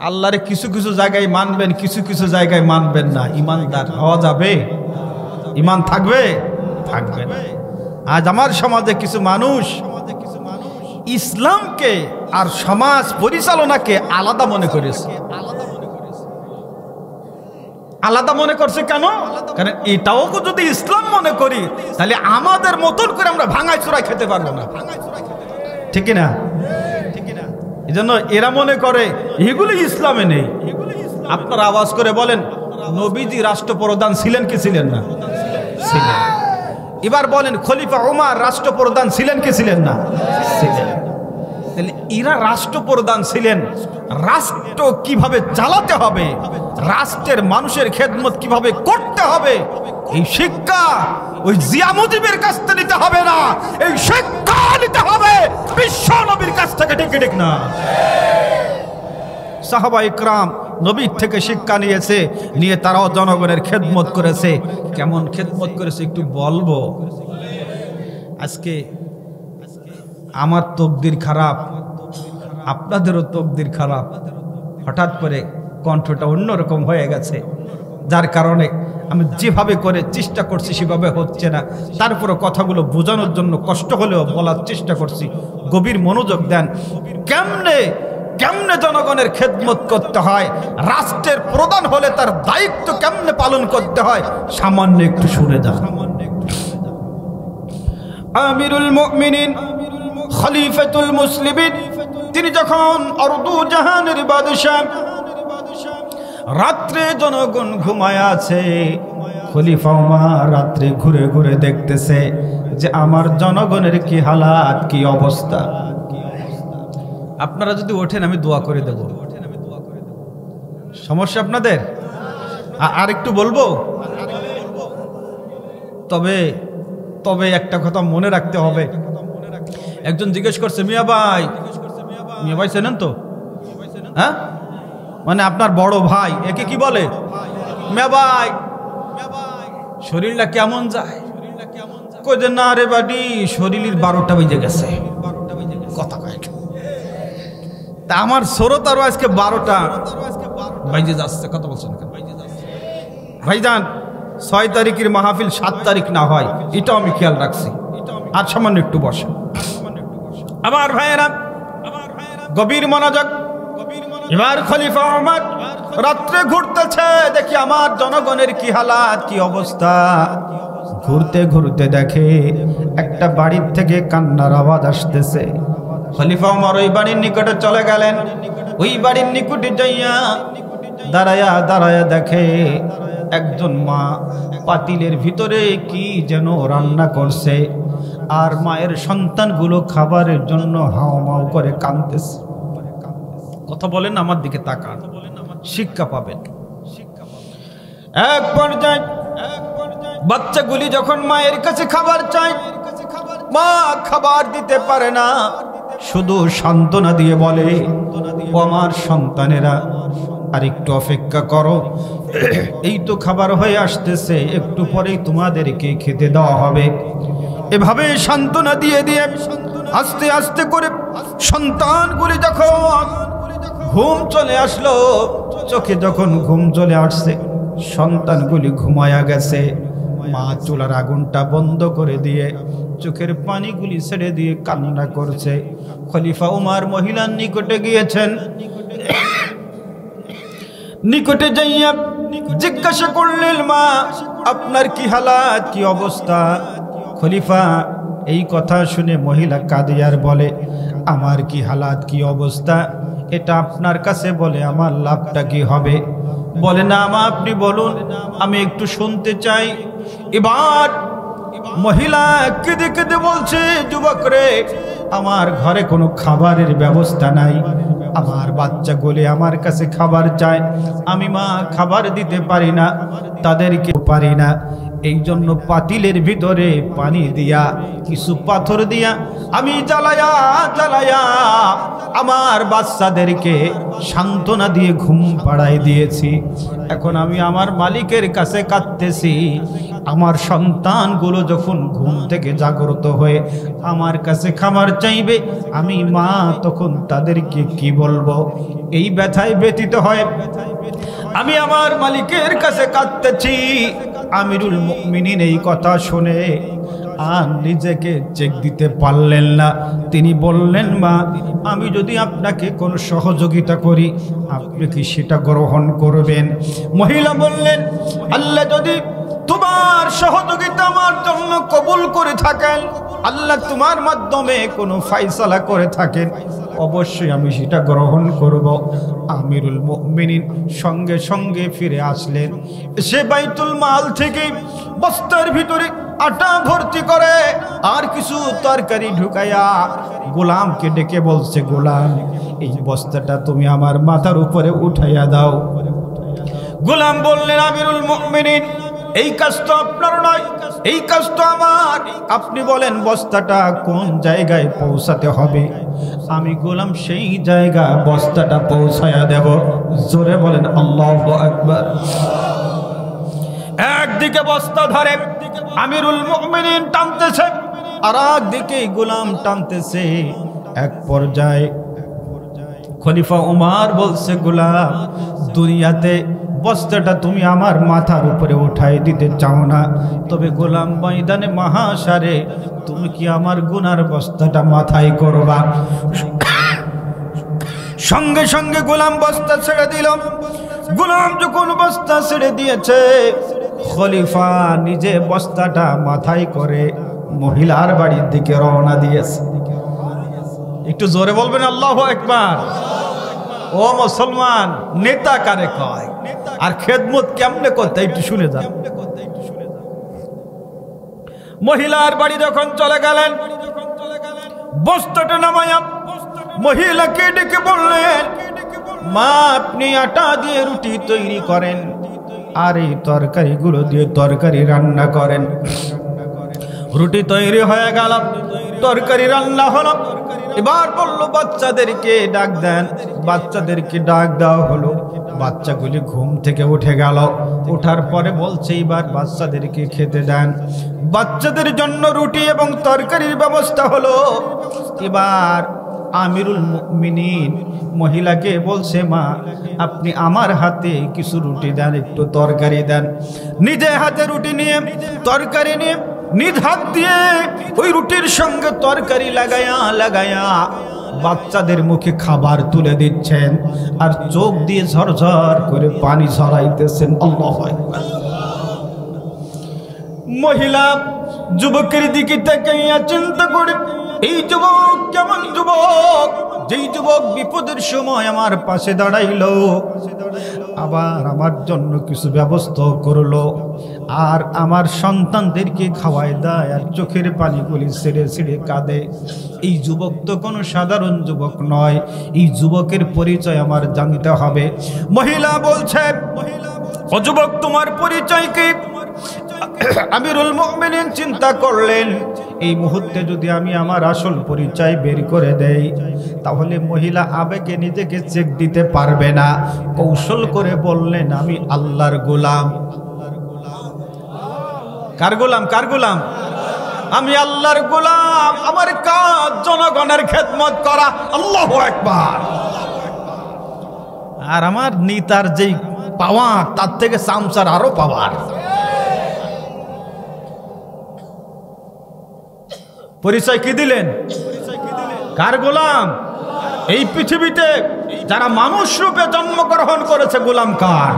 আল্লাহরে কিছু কিছু জায়গায় মানবেন, কিছু কিছু জায়গায় মানবেন না। ইমানদার হওয়া যাবে? ইমান থাকবে? থাকবে না। আজ আমার সমাজে কিছু মানুষ ইসলামকে আর সমাজ পরিচালনাকে আলাদা মনে করেছে। আলাদা মনে করছে কেন? কারণ এটাও যদি ইসলাম মনে করি তাহলে আমাদের মতন করে আমরা ভাঙায় চূড়ায় খেতে পারবো না। ঠিক না? এই জন্য এরা মনে করে এগুলি ইসলামে নেই। আপনারা আওয়াজ করে বলেন, নবীজি রাষ্ট্রপ্রধান ছিলেন কি ছিলেন না? ছিলেন। এবার বলেন, খলিফা ওমর রাষ্ট্রপ্রধান ছিলেন কি ছিলেন না? ছিলেন। তাহলে এরা রাষ্ট্রপ্রধান ছিলেন, রাষ্ট্র কিভাবে চালাতে হবে, রাষ্ট্রের মানুষের খেদমত কিভাবে করতে হবে, এই শিক্ষা ওই জিয়া মুজিবের কাছ থেকে নিতে হবে না, এই শিক্ষা নিতে হবে বিশ্ব নবীর কাছ থেকে। ঠিক ঠিক না? সাহাবা ইকরাম নবীর থেকে শিক্ষা নিয়েছে, নিয়ে তারাও জনগণের খেদমত করেছে। কেমন খেদমত করেছে একটু বলবো। আজকে আমার তকদির খারাপ, আপনাদেরও তকদির খারাপ। হঠাৎ করে কণ্ঠটা অন্যরকম হয়ে গেছে, যার কারণে আমি যেভাবে করে চেষ্টা করছি সেভাবে হচ্ছে না। তারপরে কথাগুলো বোঝানোর জন্য কষ্ট হলেও বলার চেষ্টা করছি। গভীর মনোযোগ দেন। কেমনে কেমনে জনগণের খেদমত করতে হয়, রাষ্ট্রের প্রধান হলে তার দায়িত্ব কেমনে পালন করতে হয়, সামান্য একটু শুনে যান। আমিরুল মুমিনিন খলিফাতুল মুসলিমিন, তিনি যখন আরদু জাহানের বাদশা, রাত্রে জনগণ ঘুমায় আছে, খলিফা ওমর রাত্রে ঘুরে ঘুরে দেখতেছে যে আমার জনগণের কি হালাত, কি অবস্থা। আপনারা যদি ওঠেন আমি দোয়া করে দেব। সমস্যা আপনাদের? আর একটু বলবো? তবে তবে একটা কথা মনে রাখতে হবে। একজন জিজ্ঞেস করছে, মিয়া ভাই, মিয়া ভাই চেনেন তো? হ্যাঁ, মানে আপনার বড় ভাই, একে কি বলে? মিয়া ভাই, শরীরটা কেমন যায়? কই যে না রে বাড়ি, শরীরের 12টা বেজে গেছে। কথা কয় তা আমার শ্রোতারও আজকে 12টা বাইজে যাচ্ছে। কথা বলছেন কেন ভাইজান? 6 তারিখের মাহফিল 7 তারিখ না হয়, এটাও আমি খেয়াল রাখছি। আর সামান্য একটু বসে আমার ভাইয়েরা, গভীর মনোযোগ। এবার খলিফা ওমর রাত্রে ঘুরতেছে, দেখি আমার জনগণের কি হালাত, কি অবস্থা। ঘুরতে ঘুরতে দেখে একটা বাড়ির থেকে কান্নার আওয়াজ আসতেছে। খলিফা ওমর ওই বাড়ির নিকটে চলে গেলেন। ওই বাড়ির নিকটে যাইয়া দাঁড়ায়া দাঁড়ায়া দেখে একজন মা পাতিলের ভিতরে কি যেন রান্না করছে, আর মায়ের সন্তানগুলো খাবারের জন্য হাওমাও করে কাঁদতেছে। কথা বলেন, আমার দিকে তাকান, শিক্ষা পাবেন। এক পর্যায়ে বাচ্চাগুলি যখন মায়ের কাছে খাবার চায়, মা খাবার দিতে পারে না, শুধু সান্ত্বনা দিয়ে বলে, ও আমার সন্তানেরা আর একটু অপেক্ষা করো, এই তো খাবার হয়ে আসতেছে, একটু পরেই তোমাদেরকে খেতে দেওয়া হবে। এভাবে সান্ত্বনা দিয়ে দিয়ে আস্তে আস্তে করে সন্তানগুলি যখন ঘুম চলে আসলো, চোখে যখন ঘুম চলে আসছে, সন্তানগুলি ঘুমায়া গেছে, মা চুলার আগুনটা বন্ধ করে দিয়ে চোখের পানিগুলি ছেড়ে দিয়ে কান্না করছে। খলিফা উমর মহিলার নিকটে গিয়েছেন। নিকটে যাইয়া জিজ্ঞাসা করলেন, মা আপনার কি হালাত, কি অবস্থা? খলিফা এই কথা শুনে মহিলা কাঁদিয়ার বলে, আমার কি হালাত, কি অবস্থা এটা আপনার কাছে বলে আমার লাভটা কি হবে? বলে, না মা আপনি বলুন, আমি একটু শুনতে চাই। এবার মহিলা কেঁদে কেঁদে বলছে, যুবক রে, আমার ঘরে কোনো খাবারের ব্যবস্থা নাই, আমার বাচ্চাগুলি আমার কাছে খাবার চায়, আমি মা খাবার দিতে পারি না, তাদেরকে পারি না, এই জন্য পাতিলের ভিতরে পানি দিয়া কিছু পাথর দিয়া আমি জ্বালায়া জ্বালায়া আমার বাচ্চাদেরকে সান্ত্বনা দিয়ে ঘুম পাড়াই দিয়েছি। এখন আমি আমার মালিকের কাছে কাঁদতেছি, আমার সন্তানগুলো যখন ঘুম থেকে জাগ্রত হয়ে আমার কাছে খাবার চাইবে, আমি মা তখন তাদেরকে কি বলবো? এই ব্যথায় ব্যথিত হয় আমি আমার মালিকের কাছে কাঁদতেছি। আমিরুল মুমিনিন এই কথা শুনে আর নিজেকে চেক দিতে পারলেন না। তিনি বললেন, মা আমি যদি আপনাকে কোনো সহযোগিতা করি, আপনি কি সেটা গ্রহণ করবেন? মহিলা বললেন, আল্লাহ যদি তোমার সহযোগিতা আমার জন্য কবুল করে থাকেন, আল্লাহ তোমার মাধ্যমে কোনো ফায়সালা করে থাকেন, অবশ্যই আমি সেটা গ্রহণ করব। আমিরুল মুমিনিন সঙ্গে সঙ্গে ফিরে আসলেন। সে বাইতুল মাল থেকে বস্তার ভিতরে আটা ভর্তি করে আর কিছু তরকারি ঢুকাইয়া গোলামকে ডেকে বলছে, গোলাম এই বস্তাটা তুমি আমার মাথার উপরে উঠাইয়া দাও। গোলাম বললেন, আমিরুল মুমিনিন এই কাজ তো আপনার নয়, এই কাজ তো আমার, আপনি বলেন বস্তাটা কোন জায়গায় পৌঁছাতে হবে, আমি গোলাম সেই জায়গা বস্তাটা পৌঁছায়া দেব। জোরে বলেন আল্লাহু আকবার। একদিকে বস্তা ধরে আমিরুল মুমিনিন টানতেছে, আর একদিকে গোলাম টানতেছে। এক পর্যায়ে খলিফা উমার বলছে, গোলাম, দুনিয়াতে বস্তাটা তুমি আমার মাথার উপরে উঠাই দিতে চাও না, তবে গোলাম ময়দানে মহাশারে তুমি কি আমার গুনার বস্তাটা মাথায় করবা? সঙ্গে সঙ্গে গোলাম বস্তা ছেড়ে দিল। গোলাম যখন বস্তা ছেড়ে দিয়েছে, খলিফা নিজে বস্তাটা মাথায় করে মহিলার বাড়ির দিকে রওনা দিয়েছে। একটু জোরে বলবেন আল্লাহু আকবার। ও মুসলমান, নেতা কারে কয় আর খেদমত কেমনে করতে একটু শুনে যান। মহিলার বাড়ি যখন চলে গেলেন, বস্তাটা নামায়া মহিলাকে ডেকে বললেন, মা আপনি আটা দিয়ে রুটি তৈরি করেন আর এই তরকারিগুলো দিয়ে তরকারি রান্না করেন। রুটি তৈরি হয়ে গেল, তরকারি রান্না হলো। এবার বললো বাচ্চাদেরকে ডাক দেন। বাচ্চাদেরকে ডাক দেওয়া হলো, বাচ্চাগুলি ঘুম থেকে উঠে গেল। ওঠার পরে বলছে এবার বাচ্চাদেরকে খেতে দেন। বাচ্চাদের জন্য রুটি এবং তরকারির ব্যবস্থা হলো। এবার আমিরুল মুমিনিন মহিলাকে বলছে, মা আপনি আমার হাতে কিছু রুটি দেন, একটু তরকারি দেন। নিজে হাতে রুটি নিয়ে তরকারি নিয়ে নিজ হাত দিয়ে ওই রুটির সঙ্গে তরকারি লাগায়া বাচ্চাদের মুখে খাবার তুলে দিচ্ছেন, আর চোখ দিয়ে ঝরঝর করে পানি ঝরাইতেছেন। আল্লাহু আকবার। মহিলা যুবকের দিকে তাকাইয়া চিন্তা করে, এই যুবক কেমন যুবক, যেই যুবক বিপদের সময় আমার পাশে দাঁড়াইলো, আবার আমার জন্য কিছু ব্যবস্থা করলো, আর আমার সন্তানদেরকে খাওয়াই দেয়, আর চোখের পানিগুলি ছেড়ে ছেড়ে কাঁদে। এই যুবক তো কোনো সাধারণ যুবক নয়, এই যুবকের পরিচয় আমার জানতে হবে। মহিলা বলছে, ও যুবক তোমার পরিচয় কি? আমিরুল মুমিনিন চিন্তা করলেন, এই মুহূর্তে যদি আমি আমার আসল পরিচয় বের করে দেই, তাহলে মহিলা আবেগে নিজেকে চেক দিতে পারবে না। কৌশল করে বললেন, আমি আল্লাহর গোলাম। কার গোলাম? কার গোলাম? আমি আল্লাহর গোলাম। আমার কাজ জনগণের খেদমত করা। আল্লাহু আকবার। আর আমার নেতার যেই পাওয়ার, তার থেকে সামসার আরো পাওয়ার। পরিচয় কি দিলেন? কার গোলাম? এই পৃথিবীতে যারা মানুষ রূপে জন্মগ্রহণ করেছে, গোলাম কার?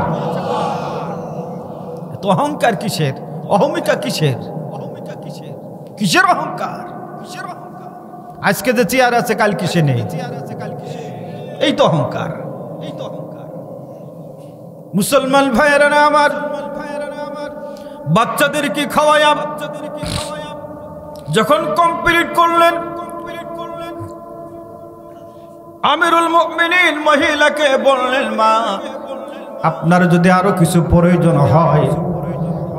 তো অহংকার কিসের? অহমিকা কিসের? কিসের অহংকার? আজকে যে চেয়ার আছে কাল কিসে নেই, এই তো অহংকার। মুসলমান ভাইয়েরা আমার, বাচ্চাদেরকে খাওয়ায়া যখন কমপ্লিট করলেন, আমিরুল মুমিনিন মহিলাকে বললেন, মা আপনার যদি আরো কিছু প্রয়োজন হয়,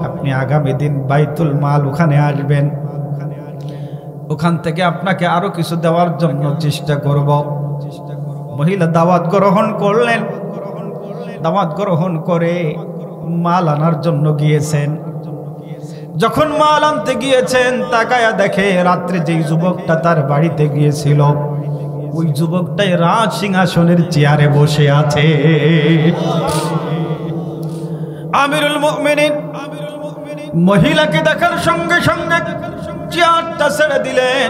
আপনি আগামী দিন বাইতুল মাল ওখানে আসবেন, ওখান থেকে আপনাকে আরো কিছু দেওয়ার জন্য চেষ্টা করব। মহিলা দাওয়াত গ্রহণ করলেন। দাওয়াত গ্রহণ করে মাল আনার জন্য গিয়েছেন। যখন মাল আনতে গিয়েছেন, তাকায়া দেখে রাত্রে যেই যুবকটা তার বাড়িতে গিয়েছিল, ওই যুবকটাই রাজ সিংহাসনের চেয়ারে বসে আছে। আমিরুল মুমিনিন মহিলাকে দেখার সঙ্গে সঙ্গে চেয়ারটা ছেড়ে দিলেন,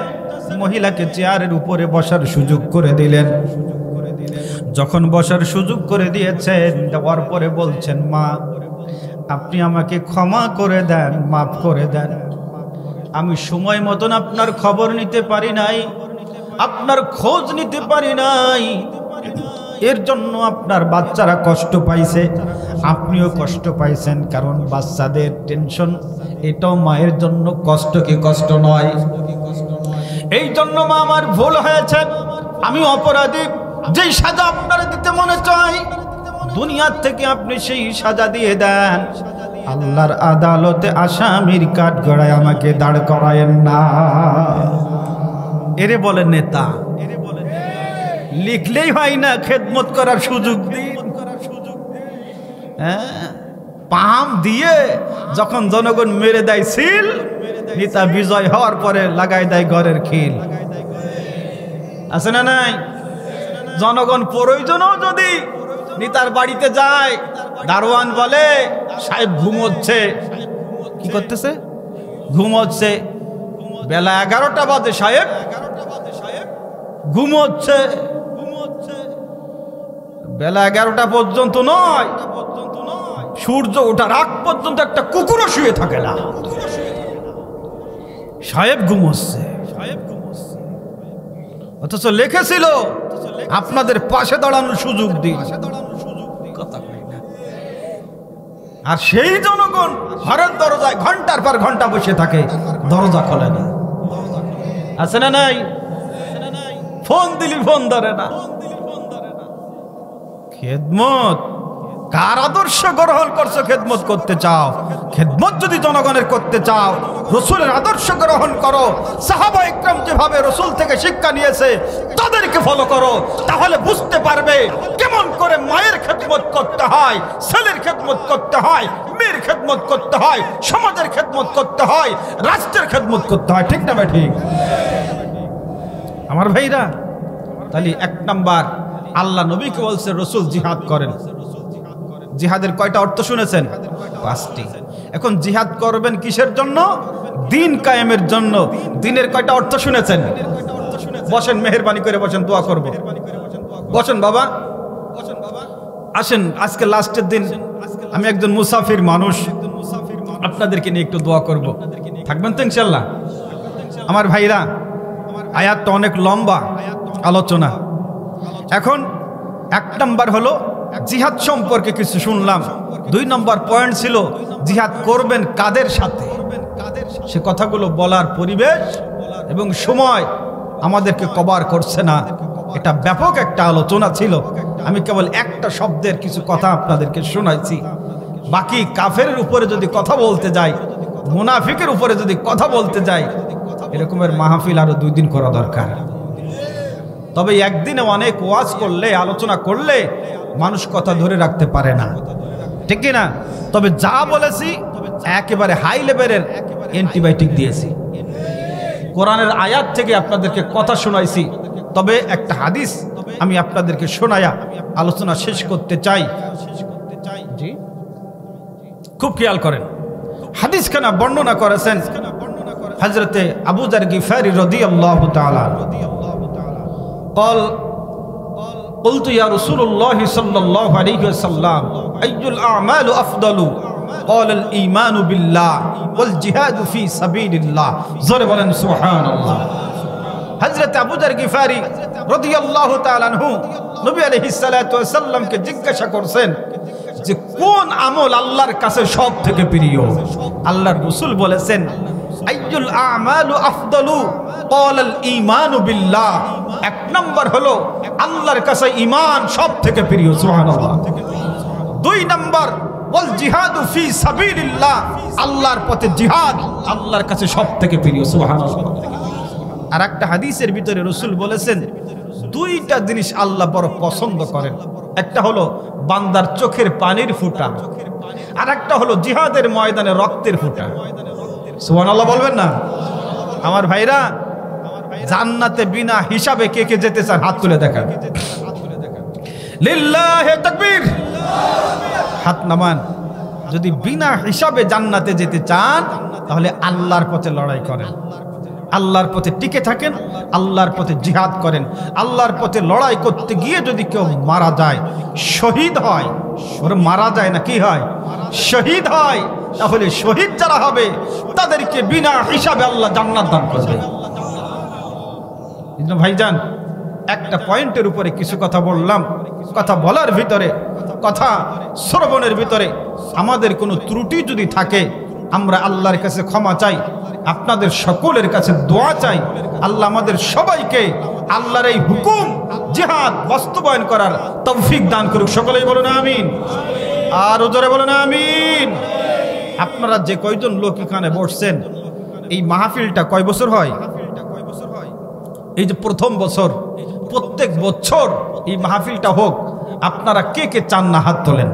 মহিলাকে চেয়ারের উপরে বসার সুযোগ করে দিলেন। যখন বসার সুযোগ করে দিয়েছেন, দেওয়ার পরে বলছেন, মা আপনি আমাকে ক্ষমা করে দেন, মাফ করে দেন। আমি সময় মতন আপনার খবর নিতে পারি নাই, আপনার খোঁজ নিতে পারি নাই, এর জন্য আপনার বাচ্চারা কষ্ট পাইছে, আপনিও কষ্ট পাইছেন। কারণ বাচ্চাদের টেনশন, এটাও মায়ের জন্য কষ্ট, কি কষ্ট নয়? এই জন্য মা আমার ভুল হয়েছে, আমি অপরাধী। যেই সাজা আপনারা দিতে মনে চাই, দুনিয়ার থেকে আপনি সেই সাজা দিয়ে দেন। আল্লাহর আদালতে আসামির কাঠগড়ায় আমাকে দাঁড় করায়েন না। এরে বলে নেতা, লিখলেই হয় না, খেদমত করার সুযোগ দিন। হ্যাঁ, পাম দিয়ে যখন জনগণ মেরে দেয় সিল, নেতা বিজয় হওয়ার পরে লাগাই দেয় ঘরের খিল। আছে না নাই? জনগণ প্রয়োজনও যদি নেতার বাড়িতে যায়, দারোয়ান বলে সাহেব ঘুমোচ্ছে। কি করতেছে? ঘুমোচ্ছে। বেলা 11টা বাজে, সাহেব ঘুমোচ্ছে। বেলা 11টা পর্যন্ত নয়, সূর্য ওঠার আগ পর্যন্ত একটা কুকুরও শুয়ে থাকে না। সাহেব ঘুমোচ্ছে। অথচ লিখেছিল আপনাদের পাশে দাঁড়ানোর সুযোগ দিন। আর সেই জনগণ ঘরের দরজায় ঘন্টার পর ঘন্টা বসে থাকে, দরজা খোলে না। আছে না নাই? ফোন দিলি ফোন ধরে না। খেদমত কার আদর্শ গ্রহণ করছো? খেদমত করতে চাও, খেদমত যদি জনগণের করতে চাও, রসুলের আদর্শ গ্রহণ করো। সাহাবা ইকরাম যেভাবে রসুল থেকে শিক্ষা নিয়েছে তাদেরকে ফলো করো, তাহলে বুঝতে পারবে কেমন করে মায়ের খেদমত করতে হয়, ছেলের খেদমত করতে হয়, মেয়ের খেদমত করতে হয়, সমাজের খেদমত করতে হয়, রাষ্ট্রের খেদমত করতে হয়। ঠিক না ভাই? ঠিক আমার ভাইরা। তাহলে 1 নাম্বার, আল্লাহ নবীকে বলছে রসুল জিহাদ করেন। জিহাদের কয়টা অর্থ শুনেছেন? 5টি। এখন জিহাদ করবেন কিসের জন্য? দিন কায়েমের জন্য। দিনের কয়টা অর্থ শুনেছেন? বসেন, মেহেরবানি করে বসেন, দোয়া করব। বসেন বাবা, আসেন। আজকে লাস্টের দিন, আমি একজন মুসাফির মানুষ, আপনাদেরকে নিয়ে একটু দোয়া করব। থাকবেন তো ইনশাল্লাহ? আমার ভাইরা, আয়াতটা অনেক লম্বা আলোচনা। এখন 1 নাম্বার হলো জিহাদ সম্পর্কে কিছু শুনলাম। 2 নম্বর পয়েন্ট ছিল জিহাদ করবেন কাদের সাথে। সে কথাগুলো বলার পরিবেশ এবং সময় আমাদেরকে কভার করছে না। এটা ব্যাপক একটা আলোচনা ছিল। আমি কেবল একটা শব্দের কিছু কথা আপনাদেরকে শোনাইছি। বাকি কাফেরের উপরে যদি কথা বলতে যাই, মুনাফিকের উপরে যদি কথা বলতে যাই, এরকমের মাহফিল আরো 2 দিন করা দরকার। তবে একদিনে অনেক ওয়াজ করলে, আলোচনা করলে মানুষ কথা ধরে রাখতে পারে না, ঠিক না? তবে যা বলেছি একেবারে হাই লেভেলের অ্যান্টিবায়োটিক দিয়েছি। কোরআনের আয়াত থেকে আপনাদেরকে কথা শোনাইছি। তবে একটা হাদিস আমি আপনাদেরকে শোনায়া আলোচনা শেষ করতে চাই। জি, খুব খেয়াল করেন। হাদিসখানা বর্ণনা করেছেন হযরতে আবু যার গিফারি রাদিয়াল্লাহু তাআলা। قال قلت يا رسول الله صلى الله عليه وسلم أي الأعمال أفضل؟ قال الإيمان بالله والجهاد في سبيل الله। জোরে বলেন সুবহানাল্লাহ। হযরত আবু যার গিফারি রাদিয়াল্লাহু তাআলা আনহু নবী আলাইহিস সালাতু ওয়াস সালাম কে জিজ্ঞাসা করছেন যে কোন আমল আল্লাহর কাছে সবথেকে প্রিয়? আল্লাহর রাসূল বলেছেন আইয়ুল আমালু আফদালু? ক্বালাল ঈমানু বিল্লাহ। 1 নম্বর হলো আল্লাহর কাছে ঈমান সবথেকে প্রিয়। সুবহানাল্লাহ। 2 নম্বর ওয়াল জিহাদু ফি সাবিলিল্লাহ। আল্লাহর পথে জিহাদ আল্লাহর কাছে সবথেকে প্রিয়। সুবহানাল্লাহ। আর একটা হাদিসের ভিতরে রাসূল বলেছেন 2টা জিনিস আল্লাহ বড় পছন্দ করেন। একটা হলো বান্দার চোখের পানির ফোঁটা, আর একটা হলো জিহাদের ময়দানে রক্তের ফোঁটা। সুবহানাল্লাহ বলবেন না? আমার ভাইরা, জান্নাতে বিনা হিসাবে কে কে যেতে চান? হাত তুলে দেখান। লিল্লাহি তাকবীর। হাত নামান। যদি বিনা হিসাবে জান্নাতে যেতে চান তাহলে আল্লাহর পথে লড়াই করেন, আল্লাহর পথে টিকে থাকেন, আল্লাহর পথে জিহাদ করেন। আল্লাহর পথে লড়াই করতে গিয়ে যদি কেউ মারা যায়, শহীদ হয়, ওর মারা যায় না, কি হয়? শহীদ হয়। তাহলে শহীদ যারা হবে তাদেরকে বিনা হিসাবে আল্লাহ জান্নাত দান করবে। ভাইজান, একটা পয়েন্টের উপরে কিছু কথা বললাম। কথা বলার ভিতরে, কথা শ্রবণের ভিতরে আমাদের কোনো ত্রুটি যদি থাকে, আমরা আল্লাহর কাছে ক্ষমা চাই, আপনাদের সকলের কাছে দোয়া চাই। আল্লাহ আমাদের সবাইকে আল্লাহর এই হুকুম জিহাদ বাস্তবায়ন করার তৌফিক দান করুক। সকলেই বলুন আমিন। আর জোরে বলুন আমিন। আপনারা যে কয়জন লোক এখানে বসছেন, এই মাহফিলটা কয় বছর হয়? এই যে প্রথম বছর, প্রত্যেক বছর এই মাহফিলটা হোক। আপনারা কে কে চান না হাত তোলেন?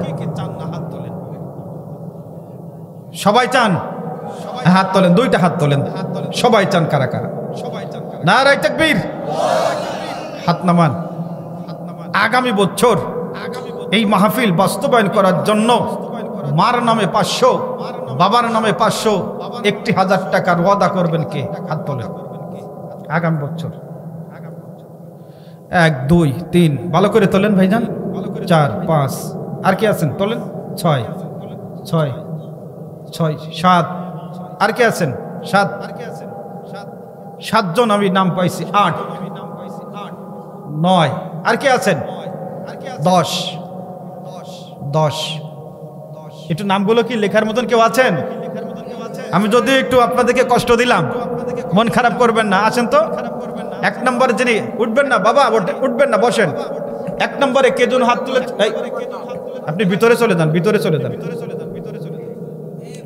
সবাই চান? হাত তোলেন, দুইটা হাত তোলেন। সবাই চান? কারা কারা? নারায়ে তাকবীর। হাত নামান। আগামী বছর এই মাহফিল বাস্তবায়ন করার জন্য মার নামে 500, বাবার নামে 500, 1000 টাকার ওয়াদা করবেন কে? হাত তোলেন। আগামী বছর 1 2 3 ভালো করে তোলেন ভাইজান। 4 5 আর কি আছেন? তোলেন। 6 6 6 7 আর কি আছেন? 7 7 জন আমি নাম পাইছি। 8 9 আর কি আছেন? 10 10 একটু নামগুলো কি লেখার মতন কেউ আছেন? আমি যদি একটু আপনাদেরকে কষ্ট দিলাম, মন খারাপ করবেন না। আছেন তো? 1 নম্বরে যিনি, উঠবেন না বাবা, উঠবেন না, বসেন। 1 নম্বরে কে জন হাত তুলে? আপনি ভিতরে চলে যান, ভিতরে চলে যান।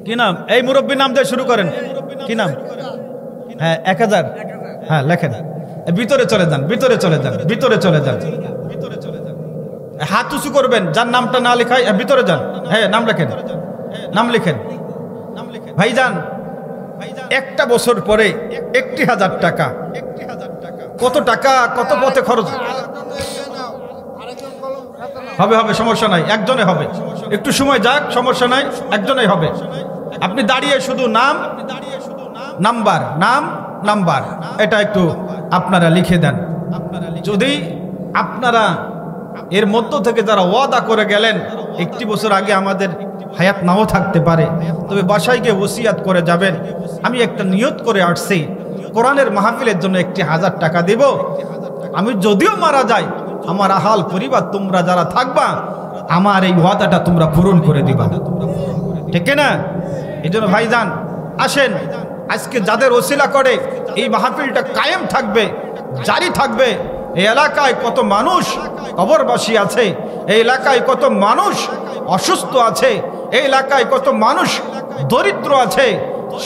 কি নাম? এই মুরব্বী নাম দিয়ে শুরু করেন। কি নাম? হ্যাঁ 1000। হ্যাঁ লেখেন। ভিতরে চলে যান, ভিতরে চলে যান, ভিতরে চলে যান। হাত উঁচু করবেন, যার নামটা না লেখায় ভিতরে যান। হ্যাঁ নাম লেখেন, নাম লিখেন। ভাইজান, একটা বছর পরে 1000 টাকা। কত টাকা, কত পথে খরচ হবে? হবে, সমস্যা নাই, একজনে হবে। একটু সময় যাক, সমস্যা নাই, একজনেই হবে। আপনি দাঁড়িয়ে শুধু নাম, নাম্বার, নাম, নাম্বার, এটা একটু আপনারা লিখে দেন। যদি আপনারা এর মধ্য থেকে যারা ওয়াদা করে গেলেন, 1 বছর আগে আমাদের হায়াত নাও থাকতে পারে, তবে বাসায় গিয়ে ওসিয়াত করে যাবেন, আমি একটা নিয়ত করে আসছি, কোরআনের মাহফিলের জন্য 1000 টাকা দিব। আমি যদিও মারা যাই, আমার আহাল পরিবার তোমরা যারা থাকবা, আমার এই ওয়াদাটা তোমরা পূরণ করে দিবা। ঠিক না? এই জন্য ভাইজান আসেন, আজকে যাদের ওসিলা করে এই মাহফিলটা কায়েম থাকবে, জারি থাকবে। এই এলাকায় কত মানুষ কবরবাসী আছে, এই এলাকায় কত মানুষ অসুস্থ আছে, এই এলাকায় কত মানুষ দরিদ্র আছে,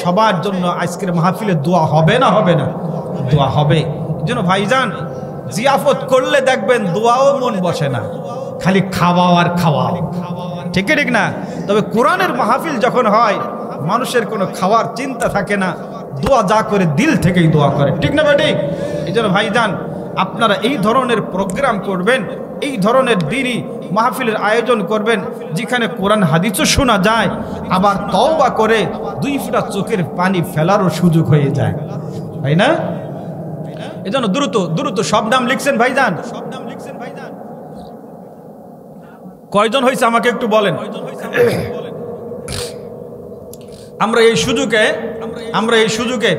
সবার জন্য আজকের মাহফিলে দোয়া হবে না? হবে না? দোয়া হবে। এই জন্য ভাইজান জিয়াফত করলে দেখবেন দোয়াও মন বসে না, খালি খাওয়া আর খাওয়া। ঠিক ঠিক না? তবে কোরআনের মাহফিল যখন হয়, মানুষের কোনো খাওয়ার চিন্তা থাকে না, দোয়া যা করে দিল থেকেই দোয়া করে। ঠিক না বেটি? এই জন্য ভাইজান আপনারা এই ধরনের প্রোগ্রাম করবেন, এই ধরনের দিনই মাহফিলের আয়োজন করবেন, যেখানে কোরআন হাদিসও শোনা যায়, আবার তওবা করে 2 ফোঁটা চোখের পানি ফেলারও সুযোগ হয়ে যায়, তাই না? এই জন্য দ্রুত দ্রুত সব নাম লিখছেন ভাইজান? কয়জন হয়েছে আমাকে একটু বলেন। আমরা এই সুযোগে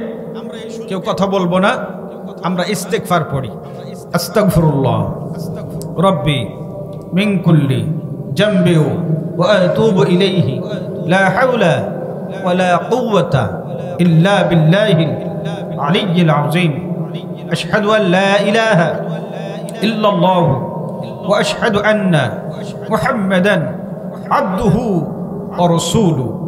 কেউ কথা বলবো না, আমরা ইস্তেগফার পড়ি। আস্তাগফিরুল্লাহ রব্বি মিন কুল্লি জামবি ওয়া আতুবু ইলাইহি লা হাওলা ওয়া লা কুওয়াতা ইল্লা বিল্লাহিল আলিয়্যিল আযীম। আশহাদু আন লা ইলাহা ইল্লাল্লাহ ওয়া আশহাদু আন্না মুহাম্মাদান আবদুহু ওয়া রাসূলুহু।